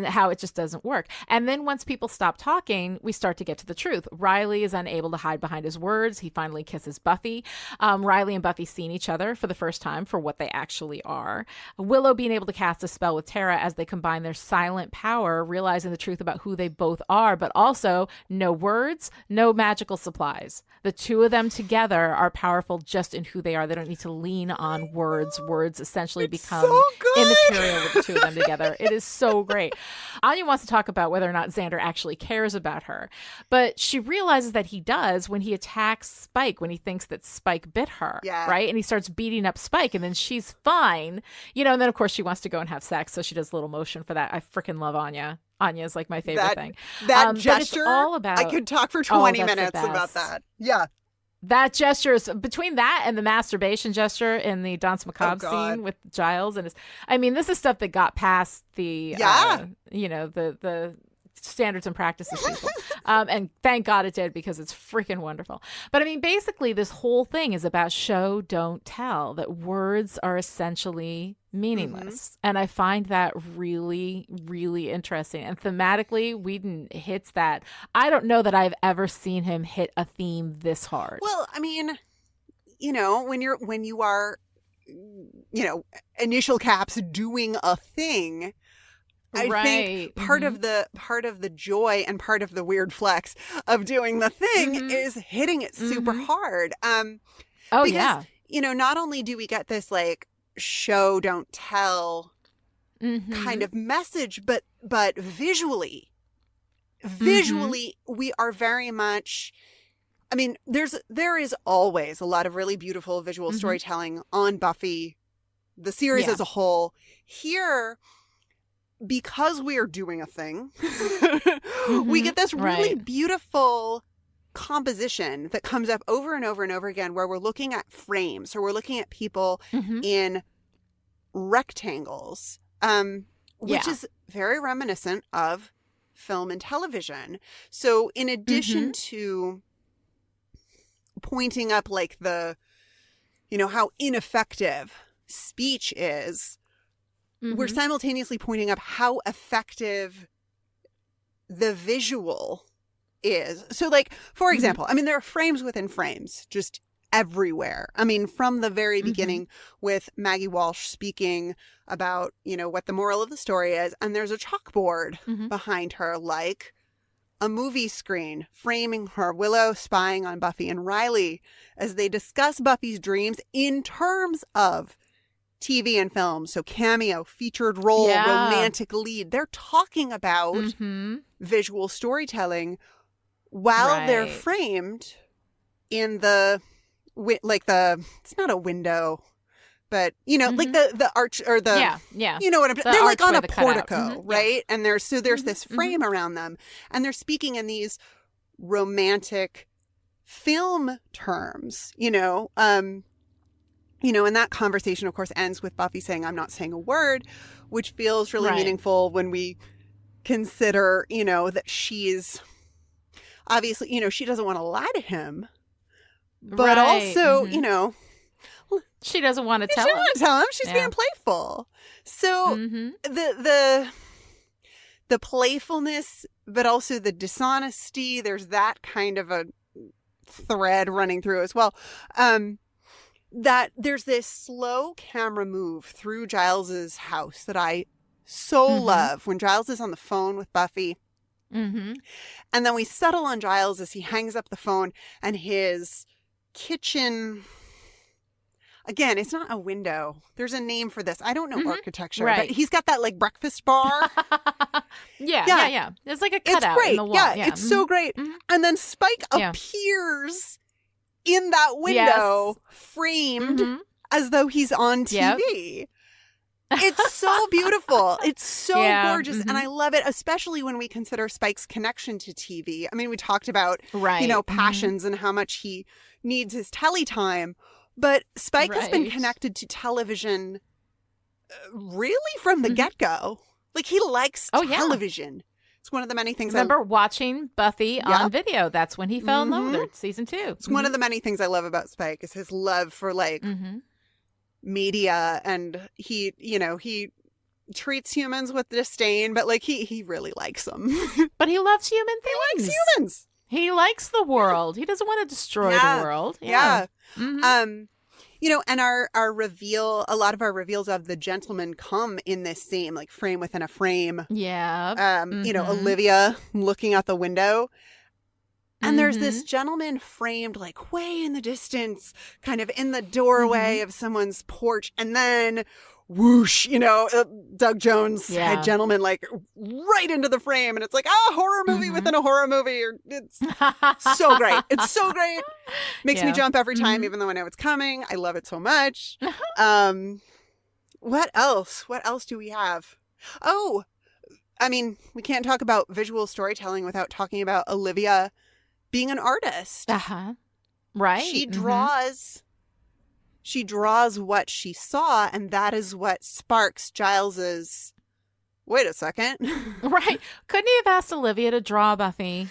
how it just doesn't work. And then once people stop talking, we start to get to the truth. Riley is unable to hide behind his words. He finally kisses Buffy. Riley and Buffy seeing each other for the first time for what they actually are. Willow being able to cast a spell with Tara as they combine their silent power, realizing the truth about who they both are, but also no words, no magical supplies. The two of them together are powerful just in who they are. They don't need to lean on words. Words essentially become immaterial with the two of them together. It is so great. Anya wants to talk about whether or not Xander actually cares about her, but she realizes that he does when he attacks Spike, when he thinks that Spike bit her, right? And he starts beating up Spike, and then she's fine, and then of course she wants to go and have sex, so she does a little motion for that. I freaking love Anya. Anya is like my favorite thing. That gesture, it's all about, I could talk for 20 minutes about that. Yeah. That gesture is between that and the masturbation gesture in the Danse Macabre scene with Giles. And this is stuff that got past the, the standards and practices people. And thank God it did, because it's freaking wonderful. But basically this whole thing is about show, don't tell, that words are essentially meaningless. And I find that really, really interesting. And thematically, Whedon hits that. I don't know that I've ever seen him hit a theme this hard. Well, when you are, initial caps doing a thing, I think part of the joy and part of the weird flex of doing the thing is hitting it super hard. Because, not only do we get this like show don't tell kind of message, but visually we are very much, there is always a lot of really beautiful visual storytelling on Buffy, the series as a whole. Here, because we are doing a thing, we get this really beautiful composition that comes up over and over and over again, where we're looking at frames, or we're looking at people in rectangles, which is very reminiscent of film and television. So in addition to pointing up like the, how ineffective speech is, we're simultaneously pointing up how effective the visual is. So like, for example, there are frames within frames just everywhere. From the very beginning with Maggie Walsh speaking about, what the moral of the story is, and there's a chalkboard behind her, like a movie screen framing her, Willow spying on Buffy and Riley as they discuss Buffy's dreams in terms of TV and film. So cameo, featured role, romantic lead. They're talking about visual storytelling while they're Right. framed in it's not a window, but like the arch or the yeah. you know what I'm The they're like on archway, a the cutout. portico, Yeah. right? And there's this frame around them, and they're speaking in these romantic film terms, and that conversation of course ends with Buffy saying, "I'm not saying a word," which feels really Right. meaningful when we consider, that she's obviously, she doesn't want to lie to him, but Right. also, She doesn't want to she tell doesn't him. want to tell him. She's Yeah. being playful. So Mm-hmm. the playfulness, but also the dishonesty, there's that kind of a thread running through as well. That there's this slow camera move through Giles's house that I so love when Giles is on the phone with Buffy. Mm-hmm. And then we settle on Giles as he hangs up the phone, and his kitchen, again, it's not a window. There's a name for this. I don't know architecture, Right. but he's got that like breakfast bar. Yeah. It's like a It's cutout great. in the wall. Yeah, it's so great. Mhm. And then Spike Yeah. appears in that window, framed Mhm. as though he's on TV. It's so beautiful. It's so gorgeous. And I love it, especially when we consider Spike's connection to TV. I mean, we talked about, Right. passions and how much he needs his telly time. But Spike has been Right. connected to television really from the get-go. Like, he likes television. It's one of the many things Remember watching Buffy on video. That's when he fell in love with her, season 2. It's one of the many things I love about Spike is his love for media, and he treats humans with disdain, but like he really likes them. But he loves human things. He likes humans. He likes the world. He doesn't want to destroy the world. Yeah. Mhm. And our reveal, a lot of our reveals of the gentlemen come in this same like frame within a frame. Yeah. Olivia looking out the window. And there's this gentleman framed like way in the distance, kind of in the doorway of someone's porch. And then whoosh, Doug Jones head gentleman like right into the frame. And it's like, horror movie within a horror movie. It's so great. It's so great. Makes me jump every time, even though I know it's coming. I love it so much. What else? What else do we have? Oh, I mean, we can't talk about visual storytelling without talking about Olivia being an artist. Right. She draws what she saw, and that is what sparks Giles's. Wait a second. Right. Couldn't he have asked Olivia to draw Buffy?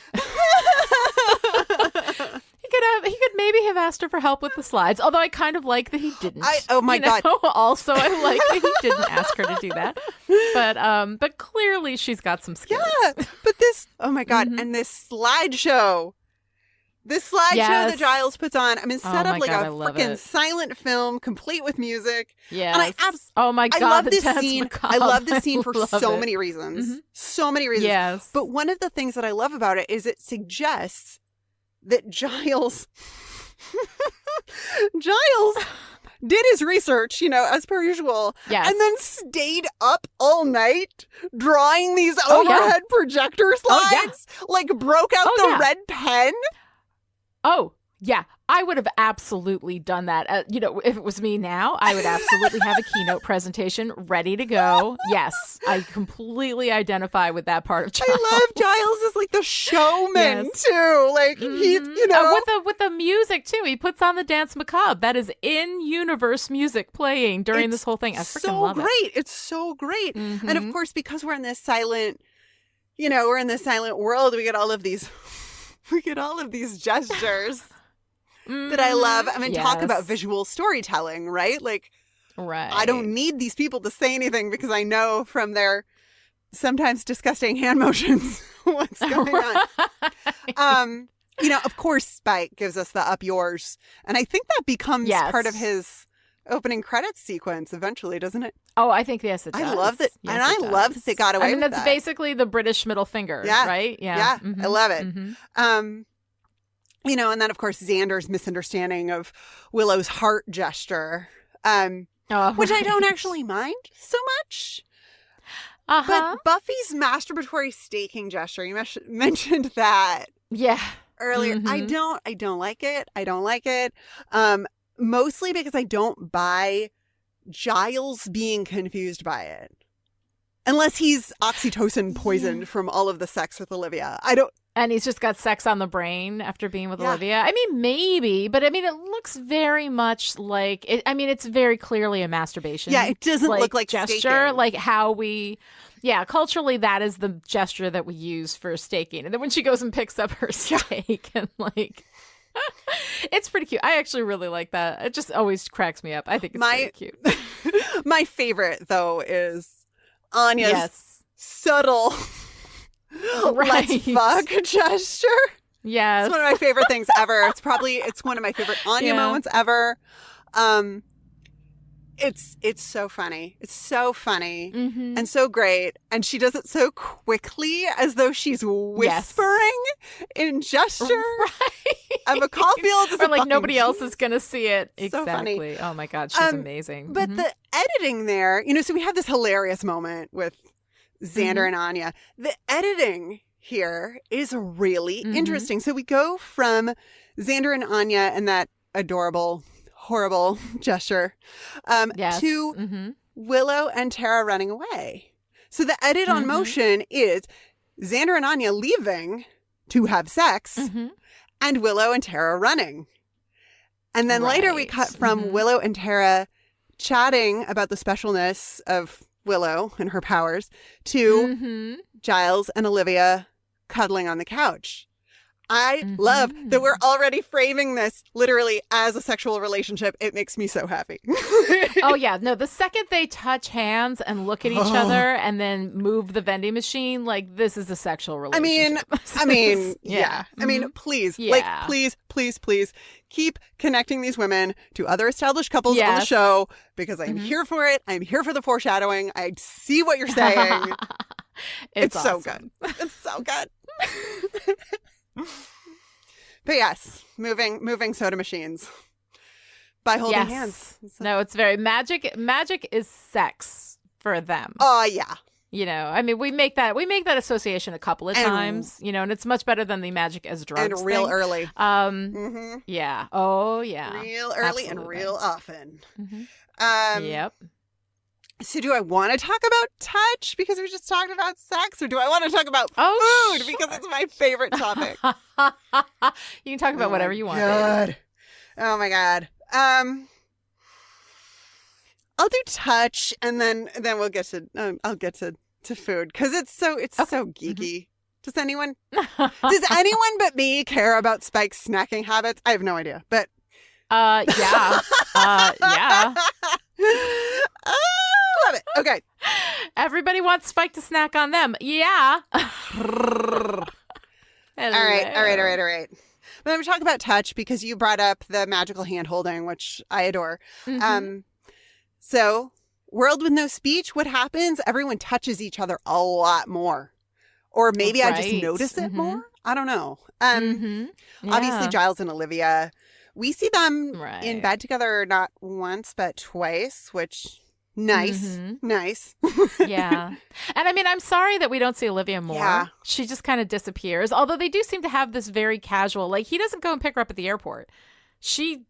He could maybe have asked her for help with the slides, although I kind of like that he didn't. Oh my God. Also, I like that he didn't ask her to do that. But clearly she's got some skills. Yeah, but this, oh my God, and this slideshow. This slideshow that Giles puts on, I mean, set up like a freaking silent film, complete with music. Yeah. And oh my God, I love the this dance scene. macabre. I love this scene for so it. many reasons. So many reasons. Yes. But one of the things that I love about it is it suggests that Giles did his research, as per usual. Yes. And then stayed up all night drawing these overhead projector slides. Like broke out the red pen. Oh, yeah. I would have absolutely done that. If it was me now, I would absolutely have a keynote presentation ready to go. Yes, I completely identify with that part of Giles. I love Giles as like the showman too. Like he, with the music too. He puts on the dance macabre. That is in-universe music playing during this whole thing. I freaking love it. It's so great. And of course, because we're in this silent, world, we get all of these gestures. That I love. I mean, talk about visual storytelling, right? Like, I don't need these people to say anything because I know from their sometimes disgusting hand motions what's going on. Of course, Spike gives us the up yours. And I think that becomes part of his opening credits sequence eventually, doesn't it? Oh, I think, yes, it does. I love that. Yes, and I love that they got away with that. That's basically the British middle finger, right? Yeah. I love it. And then, of course, Xander's misunderstanding of Willow's heart gesture, which I don't actually mind so much. But Buffy's masturbatory staking gesture, you mentioned that. Yeah. earlier. I don't like it. I don't like it. Mostly because I don't buy Giles being confused by it. Unless he's oxytocin poisoned from all of the sex with Olivia. I don't. And he's just got sex on the brain after being with Olivia. I mean, maybe, but I mean, it looks very much like it. I mean, it's very clearly a masturbation. Yeah, it doesn't look like gesture, staking. like how we. Yeah, culturally, that is the gesture that we use for staking. And then when she goes and picks up her steak and like. It's pretty cute. I actually really like that. It just always cracks me up. I think it's pretty cute. My favorite, though, is Anya's subtle let's fuck gesture. Yes. It's one of my favorite things ever. It's one of my favorite Anya moments ever. It's so funny. It's so funny and so great. And she does it so quickly as though she's whispering in gesture. Right. And McCaulfield is or like nobody else is going to see it. So exactly. funny. Oh my God. She's amazing. But the editing there, so we have this hilarious moment with Xander and Anya. The editing here is really interesting. So we go from Xander and Anya and that adorable, horrible gesture to Willow and Tara running away. So the edit on motion is Xander and Anya leaving to have sex and Willow and Tara running. And then later we cut from Willow and Tara chatting about the specialness of Willow and her powers to Giles and Olivia cuddling on the couch. I love that we're already framing this literally as a sexual relationship. It makes me so happy. Oh, yeah. No, the second they touch hands and look at each other and then move the vending machine, like, this is a sexual relationship. I mean, yeah. I mean, please, please keep connecting these women to other established couples on the show because I'm here for it. I'm here for the foreshadowing. I see what you're saying. It's awesome. So good. It's so good. But yes, moving soda machines by holding hands. No, it's very magic. Magic is sex for them. Oh yeah. I mean, we make that association a couple of times, and it's much better than the magic as drugs and real thing. Early. Yeah. Oh yeah. Real early and real often. Yep. So do I want to talk about touch because we just talked about sex, or do I want to talk about food because it's my favorite topic? You can talk about whatever you want. God. Oh my God. I'll do touch and then we'll get to I'll get to food because it's so geeky. Does anyone but me care about Spike's snacking habits? I have no idea, but yeah. Yeah. Love it. Okay. Everybody wants Spike to snack on them. Yeah. All right. But I'm talking about touch because you brought up the magical hand holding, which I adore. So, world with no speech, what happens? Everyone touches each other a lot more. Or maybe I just notice it more. I don't know. Obviously, Giles and Olivia, we see them in bed together not once, but twice, which... Nice. Yeah. And I mean, I'm sorry that we don't see Olivia more. Yeah. She just kind of disappears. Although they do seem to have this very casual, like he doesn't go and pick her up at the airport. She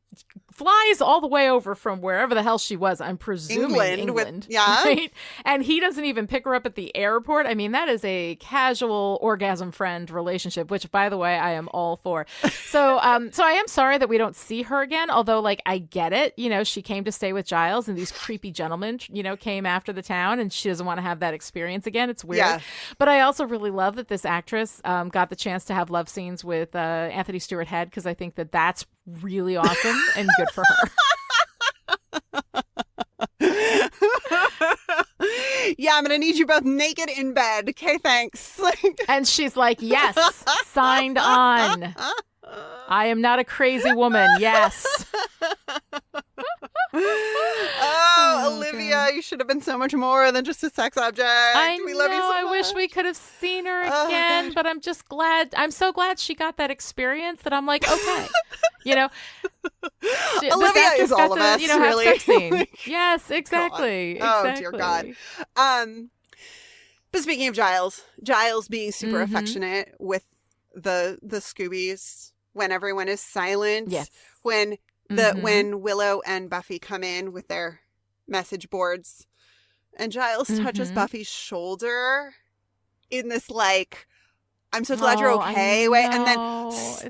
flies all the way over from wherever the hell she was. I'm presuming England. Right? And he doesn't even pick her up at the airport. I mean, that is a casual orgasm friend relationship, which, by the way, I am all for. So I am sorry that we don't see her again. Although, like, I get it. She came to stay with Giles and these creepy gentlemen, came after the town and she doesn't want to have that experience again. It's weird. Yeah. But I also really love that this actress got the chance to have love scenes with Anthony Stewart Head because I think that that's really awesome and good for her. Yeah, I'm gonna need you both naked in bed. Okay, thanks. And she's like, yes, signed on. I am not a crazy woman. Yes. Olivia, God. You should have been so much more than just a sex object. We love you so much. I wish we could have seen her again, but I'm just glad. I'm so glad she got that experience that I'm like, okay. Olivia is all of us, really. Have sex scene. Yes, exactly. Oh, dear God. But speaking of Giles being super affectionate with the Scoobies when everyone is silent. Yes. When when Willow and Buffy come in with their message boards, and Giles touches Buffy's shoulder in this like, I'm so glad you're okay way, and then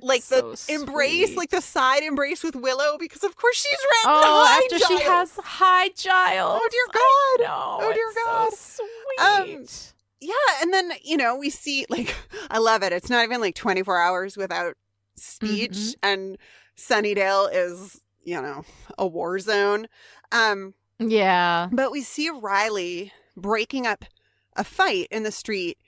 like the embrace, sweet. like the side embrace with Willow, because of course she's written after Giles. she has hi Giles. Oh dear God! Oh dear God! So sweet. Yeah, and then we see, like, I love it. It's not even like 24 hours without speech, and Sunnydale is a war zone. Yeah. But we see Riley breaking up a fight in the street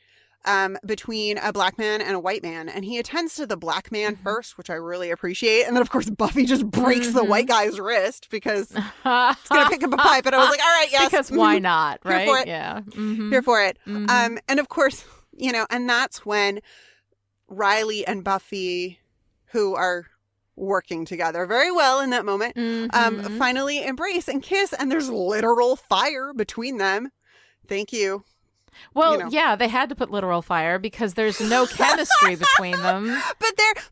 between a black man and a white man. And he attends to the black man first, which I really appreciate. And then, of course, Buffy just breaks the white guy's wrist because he's going to pick up a pipe. And I was like, all right, yes. Because why not, right? Here for it. Yeah. Here for it. And of course, and that's when Riley and Buffy, who are working together very well in that moment, finally embrace and kiss, and there's literal fire between them. Thank you. Well, yeah, they had to put literal fire because there's no chemistry between them.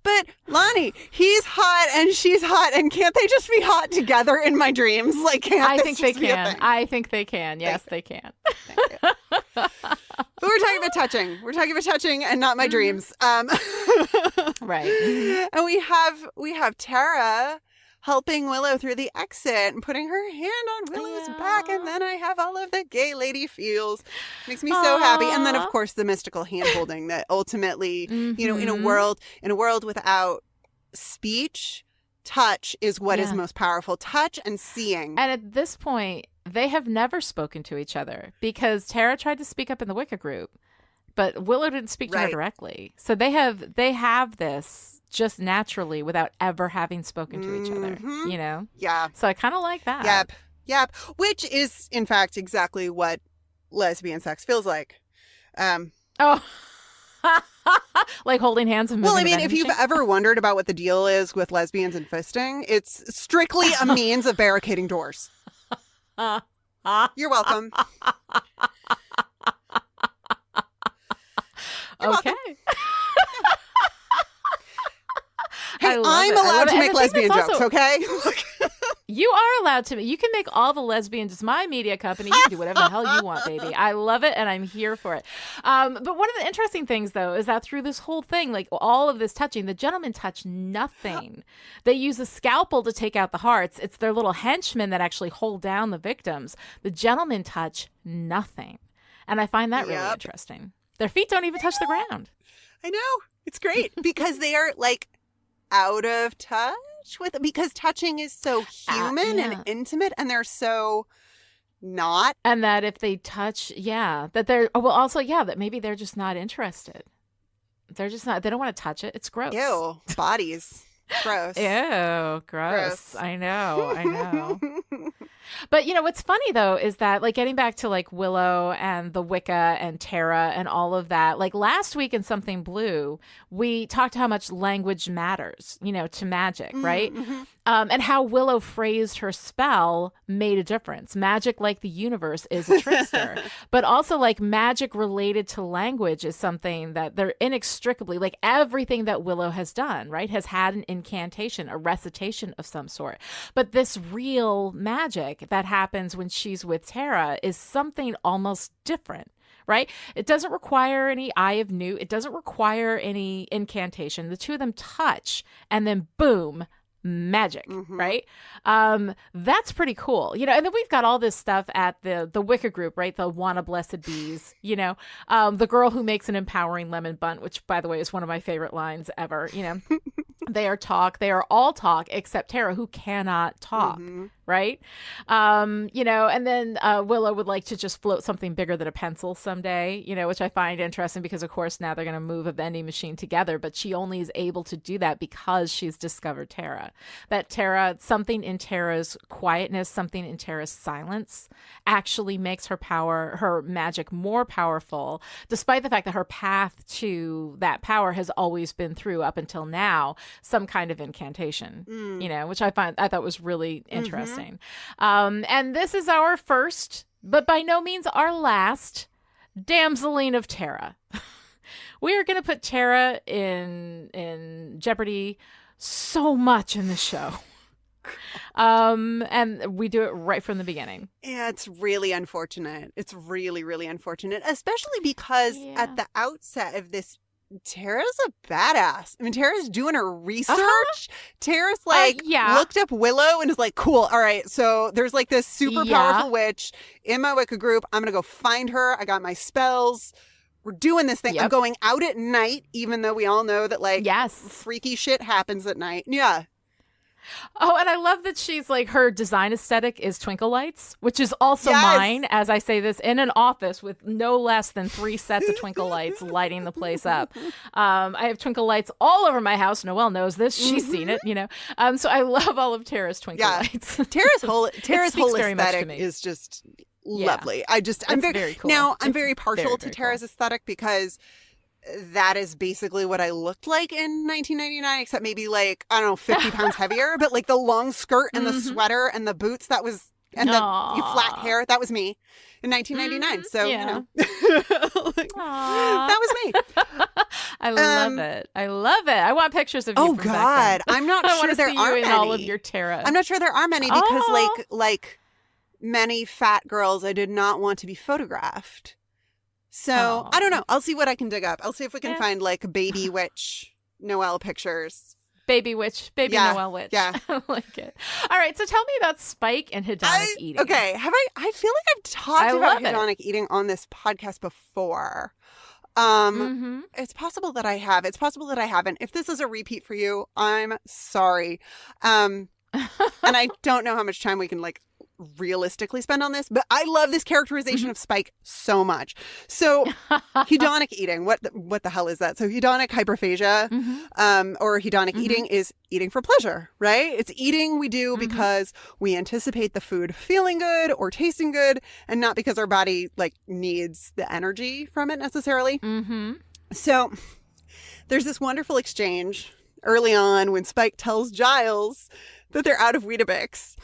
But Lani, he's hot and she's hot, and can't they just be hot together in my dreams? Like, can't I this think they just be a can. thing? I think they can. Yes, they can. Thank you. But we're talking about touching. We're talking about touching and not my dreams. Right. And we have Tara helping Willow through the exit and putting her hand on Willow's back, and then I have all of the gay lady feels. Makes me so happy. And then, of course, the mystical hand holding that ultimately, in a world without speech, touch is what is most powerful. Touch and seeing. And at this point, they have never spoken to each other because Tara tried to speak up in the Wicca group, but Willow didn't speak to her directly. So they have this just naturally without ever having spoken to each other, Yeah. So I kind of like that. Yep. Which is, in fact, exactly what lesbian sex feels like. Like holding hands and moving. Well, I mean, if you've ever wondered about what the deal is with lesbians and fisting, it's strictly a means of barricading doors. You're welcome. You're welcome. Hey, I'm allowed to make lesbian jokes, okay? You are allowed to. You can make all the lesbians. It's my media company. You can do whatever the hell you want, baby. I love it, and I'm here for it. But one of the interesting things, though, is that through this whole thing, like all of this touching, the gentlemen touch nothing. They use a scalpel to take out the hearts. It's their little henchmen that actually hold down the victims. The gentlemen touch nothing. And I find that really interesting. Their feet don't even touch the ground. I know. It's great because they are, like, out of touch with it, because touching is so human and intimate, and they're so not. And that if they touch, that they're, that maybe they're just not interested. They're just not, they don't want to touch it. It's gross. Ew, bodies. Gross. Ew, gross. I know. But, what's funny, though, is that, like, getting back to, like, Willow and the Wicca and Tara and all of that, like, last week in Something Blue, we talked how much language matters, to magic, right? And how Willow phrased her spell made a difference. Magic, like the universe, is a trickster. But also, like, magic related to language is something that they're inextricably, like, everything that Willow has done, right, has had an incantation, a recitation of some sort. But this real magic that happens when she's with Tara is something almost different. Right? It doesn't require any Eye of Newt. It doesn't require any incantation. The two of them touch and then boom, magic, right? That's pretty cool. And then we've got all this stuff at the Wicca group, right? The Wanna Blessed Bees, the girl who makes an empowering lemon bunt, which, by the way, is one of my favorite lines ever, They are all talk except Tara, who cannot talk, right? And then Willow would like to just float something bigger than a pencil someday, which I find interesting because, of course, now they're going to move a vending machine together, but she only is able to do that because she's discovered Tara. That Tara, something in Tara's quietness, something in Tara's silence actually makes her magic more powerful, despite the fact that her path to that power has always been through, up until now, some kind of incantation, which I thought was really interesting. And this is our first, but by no means our last, damseline of Tara. We are going to put Tara in jeopardy so much in this show. And we do it right from the beginning. Yeah, it's really unfortunate. It's really, really unfortunate, especially because at the outset of this, Tara's a badass. I mean, Tara's doing her research. Tara's looked up Willow and is like, cool. All right. So there's like this super powerful witch in my Wicca group. I'm going to go find her. I got my spells. We're doing this thing. I'm going out at night, even though we all know that freaky shit happens at night. Yeah. Oh, and I love that she's like, her design aesthetic is twinkle lights, which is also mine, as I say this, in an office with no less than 3 sets of twinkle lights lighting the place up. I have twinkle lights all over my house. Noelle knows this. She's seen it, you know. So I love all of Tara's twinkle lights. Tara's whole aesthetic is just lovely. I'm very cool. Now, I'm very partial to Tara's aesthetic because that is basically what I looked like in 1999, except maybe like, I don't know, 50 pounds heavier. But like the long skirt and the sweater and the boots, that was, and the flat hair, that was me in 1999. So, you know, that was me. I love it. I love it. I want pictures of you. Oh, God. I'm not sure there are many. All of your Tara. I'm not sure there are many because like many fat girls, I did not want to be photographed. So, I don't know. I'll see what I can dig up. I'll see if we can find like baby witch Noelle pictures. Baby Noelle witch. Yeah. I like it. All right. So tell me about Spike and hedonic eating. Okay. I feel like I've talked about hedonic eating on this podcast before. It's possible that I have. It's possible that I haven't. If this is a repeat for you, I'm sorry. And I don't know how much time we can like realistically spend on this, but I love this characterization of Spike so much. So hedonic eating, what the hell is that? So hedonic hyperphagia or hedonic eating is eating for pleasure, right? It's eating we do because we anticipate the food feeling good or tasting good and not because our body like needs the energy from it necessarily. So there's this wonderful exchange early on when Spike tells Giles that they're out of Weetabix.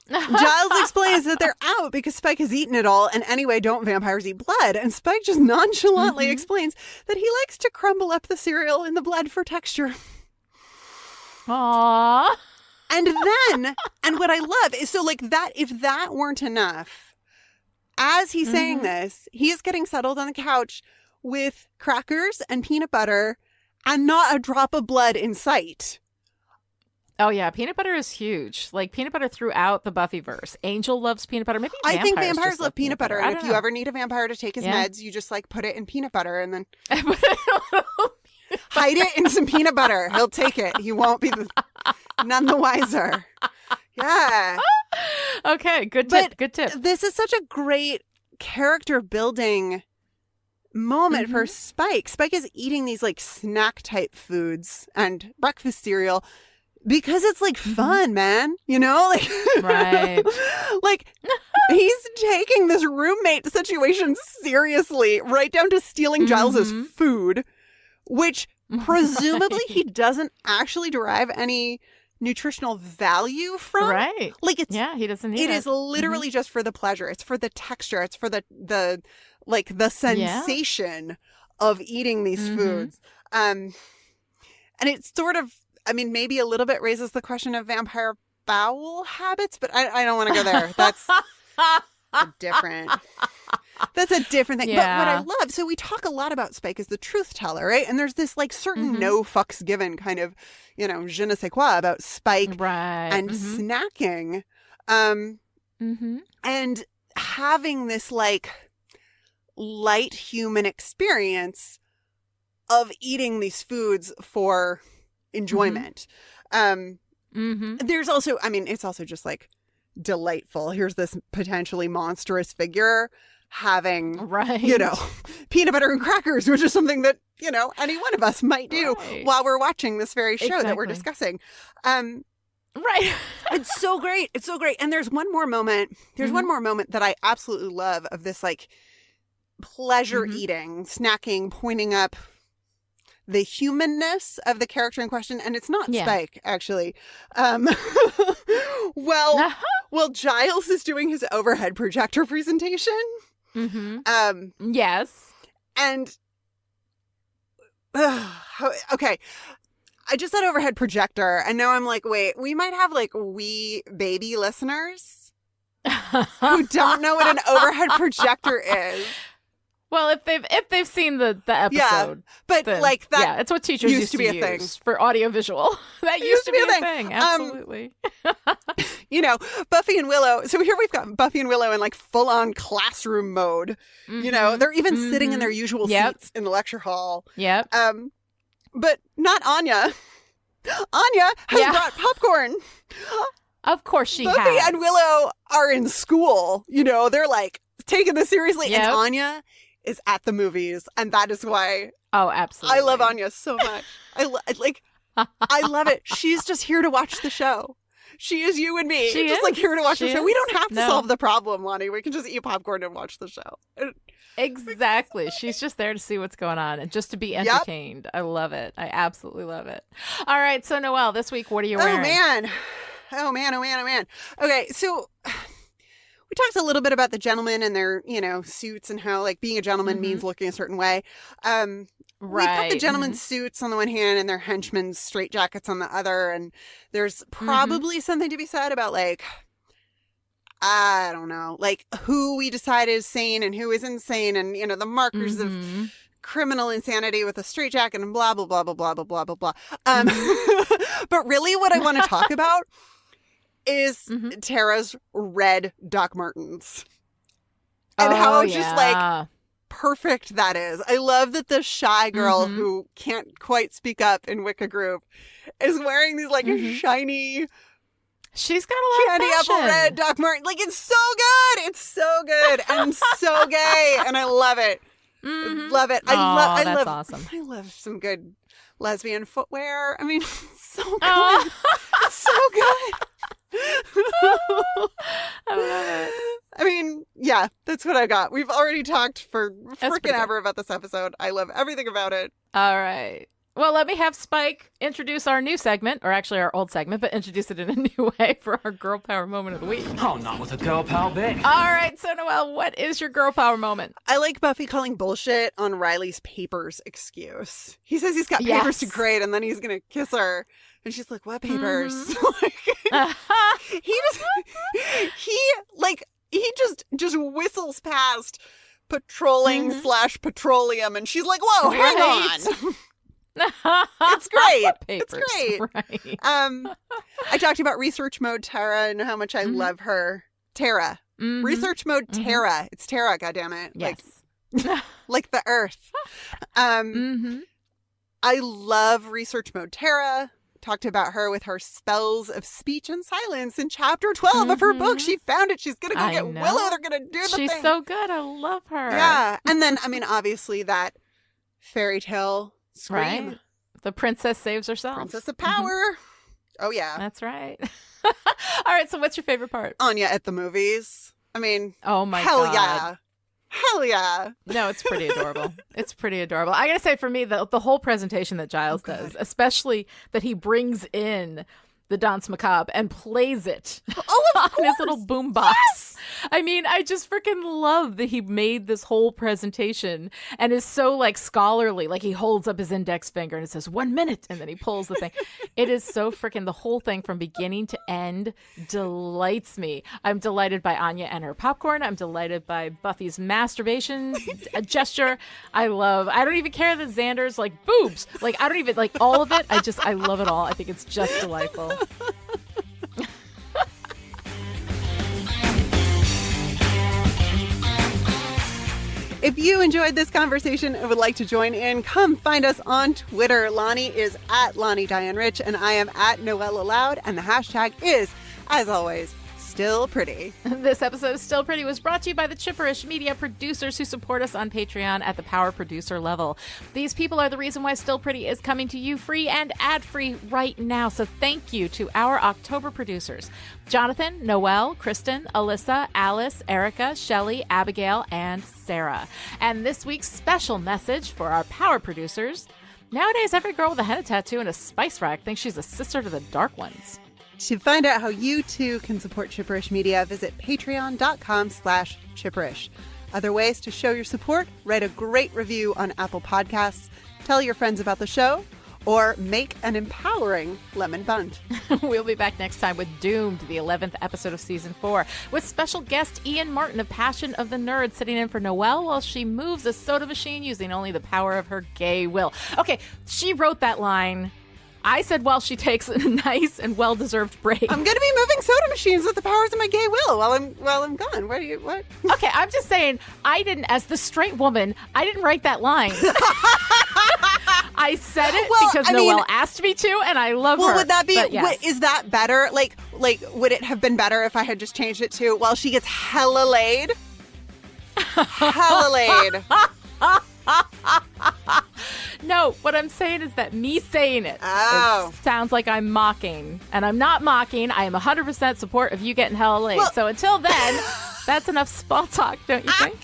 Giles explains that they're out because Spike has eaten it all, and anyway, don't vampires eat blood? And Spike just nonchalantly explains that he likes to crumble up the cereal in the blood for texture. Aww. And then, and what I love is, so like that, if that weren't enough, as he's saying this, he is getting settled on the couch with crackers and peanut butter and not a drop of blood in sight. Oh, yeah. Peanut butter is huge. Like peanut butter throughout the Buffyverse. Angel loves peanut butter. Maybe I think vampires love peanut butter. And if you ever need a vampire to take his meds, you just like put it in peanut butter and then hide it in some peanut butter. He'll take it. He won't be none the wiser. Yeah. Okay. Good tip. Good tip. This is such a great character building moment for Spike. Spike is eating these like snack type foods and breakfast cereal because it's like fun, man, you know, like, right. Like he's taking this roommate situation seriously, right down to stealing Giles's food, which presumably he doesn't actually derive any nutritional value from. Right. Like it's, he doesn't need it. It is literally just for the pleasure. It's for the texture. It's for the like the sensation of eating these foods. And it's sort of, I mean, maybe a little bit raises the question of vampire bowel habits, but I don't want to go there. That's different. That's a different thing. Yeah. But what I love, so we talk a lot about Spike as the truth teller, right? And there's this like certain no fucks given kind of, you know, je ne sais quoi about Spike and snacking. And having this like light human experience of eating these foods for enjoyment. There's also, I mean, it's also just like delightful. Here's this potentially monstrous figure having, you know, peanut butter and crackers, which is something that, you know, any one of us might do while we're watching this very show that we're discussing. It's so great. It's so great. And there's one more moment. There's one more moment that I absolutely love of this like pleasure eating, snacking, pointing up the humanness of the character in question. And it's not Spike, actually. Well, Giles is doing his overhead projector presentation. Yes. And Okay. I just said overhead projector, and now I'm like, wait, we might have like wee baby listeners who don't know what an overhead projector is. Well, if they've seen the episode, yeah, but then, like that, yeah, it's what teachers used to be a thing for audiovisual. That used to be a thing. Absolutely. You know, Buffy and Willow. So here we've got Buffy and Willow in like full on classroom mode. You know, they're even sitting in their usual seats in the lecture hall. Yep. But not Anya. Anya has brought popcorn. Of course she Buffy has. and Willow are in school. You know, they're like taking this seriously, and Anya is at the movies, and that is why. Oh, absolutely! I love Anya so much. I love it. She's just here to watch the show. She is you and me. She just is. like here to watch the show. We don't have to No. solve the problem, Lani. We can just eat popcorn and watch the show. Exactly. She's just there to see what's going on and just to be entertained. I love it. I absolutely love it. All right. So, Noelle, this week, what are you wearing? Oh, man. Okay. So we talked a little bit about the gentlemen and their, you know, suits and how like being a gentleman means looking a certain way. We've got the gentlemen's suits on the one hand and their henchmen's straitjackets on the other. And there's probably something to be said about like, I don't know, like who we decide is sane and who is insane, and you know the markers of criminal insanity with a straitjacket and blah blah blah blah blah blah blah blah blah. But really, what I want to talk about is Tara's red Doc Martens and how just like perfect that is. I love that the shy girl who can't quite speak up in Wicca group is wearing these like shiny. She's got a lot candy of fashion. apple red Doc Marten. Like, it's so good. It's so good and so gay. And I love it. Love it. I love awesome. I love some good lesbian footwear. I mean, it's so good. It's so good. I love it. I mean, yeah, that's what I got. We've already talked for freaking ever about this episode. I love everything about it. All right. Well, let me have Spike introduce our new segment, or actually our old segment, but introduce it in a new way for our Girl Power Moment of the Week. Oh, not with a girl power bit. All right, so Noelle, what is your Girl Power Moment? I like Buffy calling bullshit on Riley's papers excuse. He says he's got papers to grade, and then he's going to kiss her. And she's like, what papers? He just whistles past patrolling / petroleum, and she's like, whoa, hang on. It's great. Papers, it's great. Right. I talked about research mode Tara and how much I love her. Tara. Research mode Tara. It's Tara, goddammit. Yes. Like the earth. I love research mode Tara. Talked about her with her spells of speech and silence in chapter 12 of her book. She found it. She's gonna go get Willow. They're gonna do the thing. She's so good. I love her. Yeah. And then, I mean, obviously that fairy tale scream. Right. The princess saves herself. Princess of power. Oh, yeah. That's right. All right. So what's your favorite part? Anya at the movies. I mean, oh my hell God. Yeah. Hell yeah. No, it's pretty adorable. It's pretty adorable. I gotta say, for me, the whole presentation that Giles does, especially that he brings in the Danse Macabre and plays it on his little boombox. Yes! I mean, I just freaking love that he made this whole presentation and is so like scholarly. Like he holds up his index finger and it says 1 minute, and then he pulls the thing. It is so freaking, the whole thing from beginning to end delights me. I'm delighted by Anya and her popcorn. I'm delighted by Buffy's masturbation gesture. I don't even care that Xander's like boobs. Like I don't even like all of it. I love it all. I think it's just delightful. If you enjoyed this conversation and would like to join in, come find us on Twitter. Lani is at Lani Diane Rich, and I am at Noelle Aloud, and the hashtag is, as always, Still Pretty. This episode of Still Pretty was brought to you by the Chipperish media producers who support us on Patreon at the power producer level. These people are the reason why Still Pretty is coming to you free and ad-free right now. So thank you to our October producers: Jonathan, Noelle, Kristen, Alyssa, Alice, Erica, Shelley, Abigail, and Sarah. And this week's special message for our power producers: nowadays, every girl with a henna tattoo and a spice rack thinks she's a sister to the Dark Ones. To find out how you too can support Chipperish Media, visit patreon.com/chipperish. Other ways to show your support: write a great review on Apple Podcasts, tell your friends about the show, or make an empowering lemon bundt. We'll be back next time with Doomed, the 11th episode of Season 4, with special guest Ian Martin of Passion of the Nerd sitting in for Noelle while she moves a soda machine using only the power of her gay will. Okay, she wrote that line. I said while she takes a nice and well-deserved break. I'm going to be moving soda machines with the powers of my gay will while I'm gone. What? Okay, I'm just saying, I didn't, as the straight woman, I didn't write that line. I said it because Noelle asked me to, and I love her. Well, would that be, yes. is that better? Like, would it have been better if I had just changed it to, well, she gets hella laid? Hella laid. No, what I'm saying is that me saying it Oh. sounds like I'm mocking. And I'm not mocking. I am 100% support of you getting hella laid. Well- So until then, that's enough small talk, don't you think?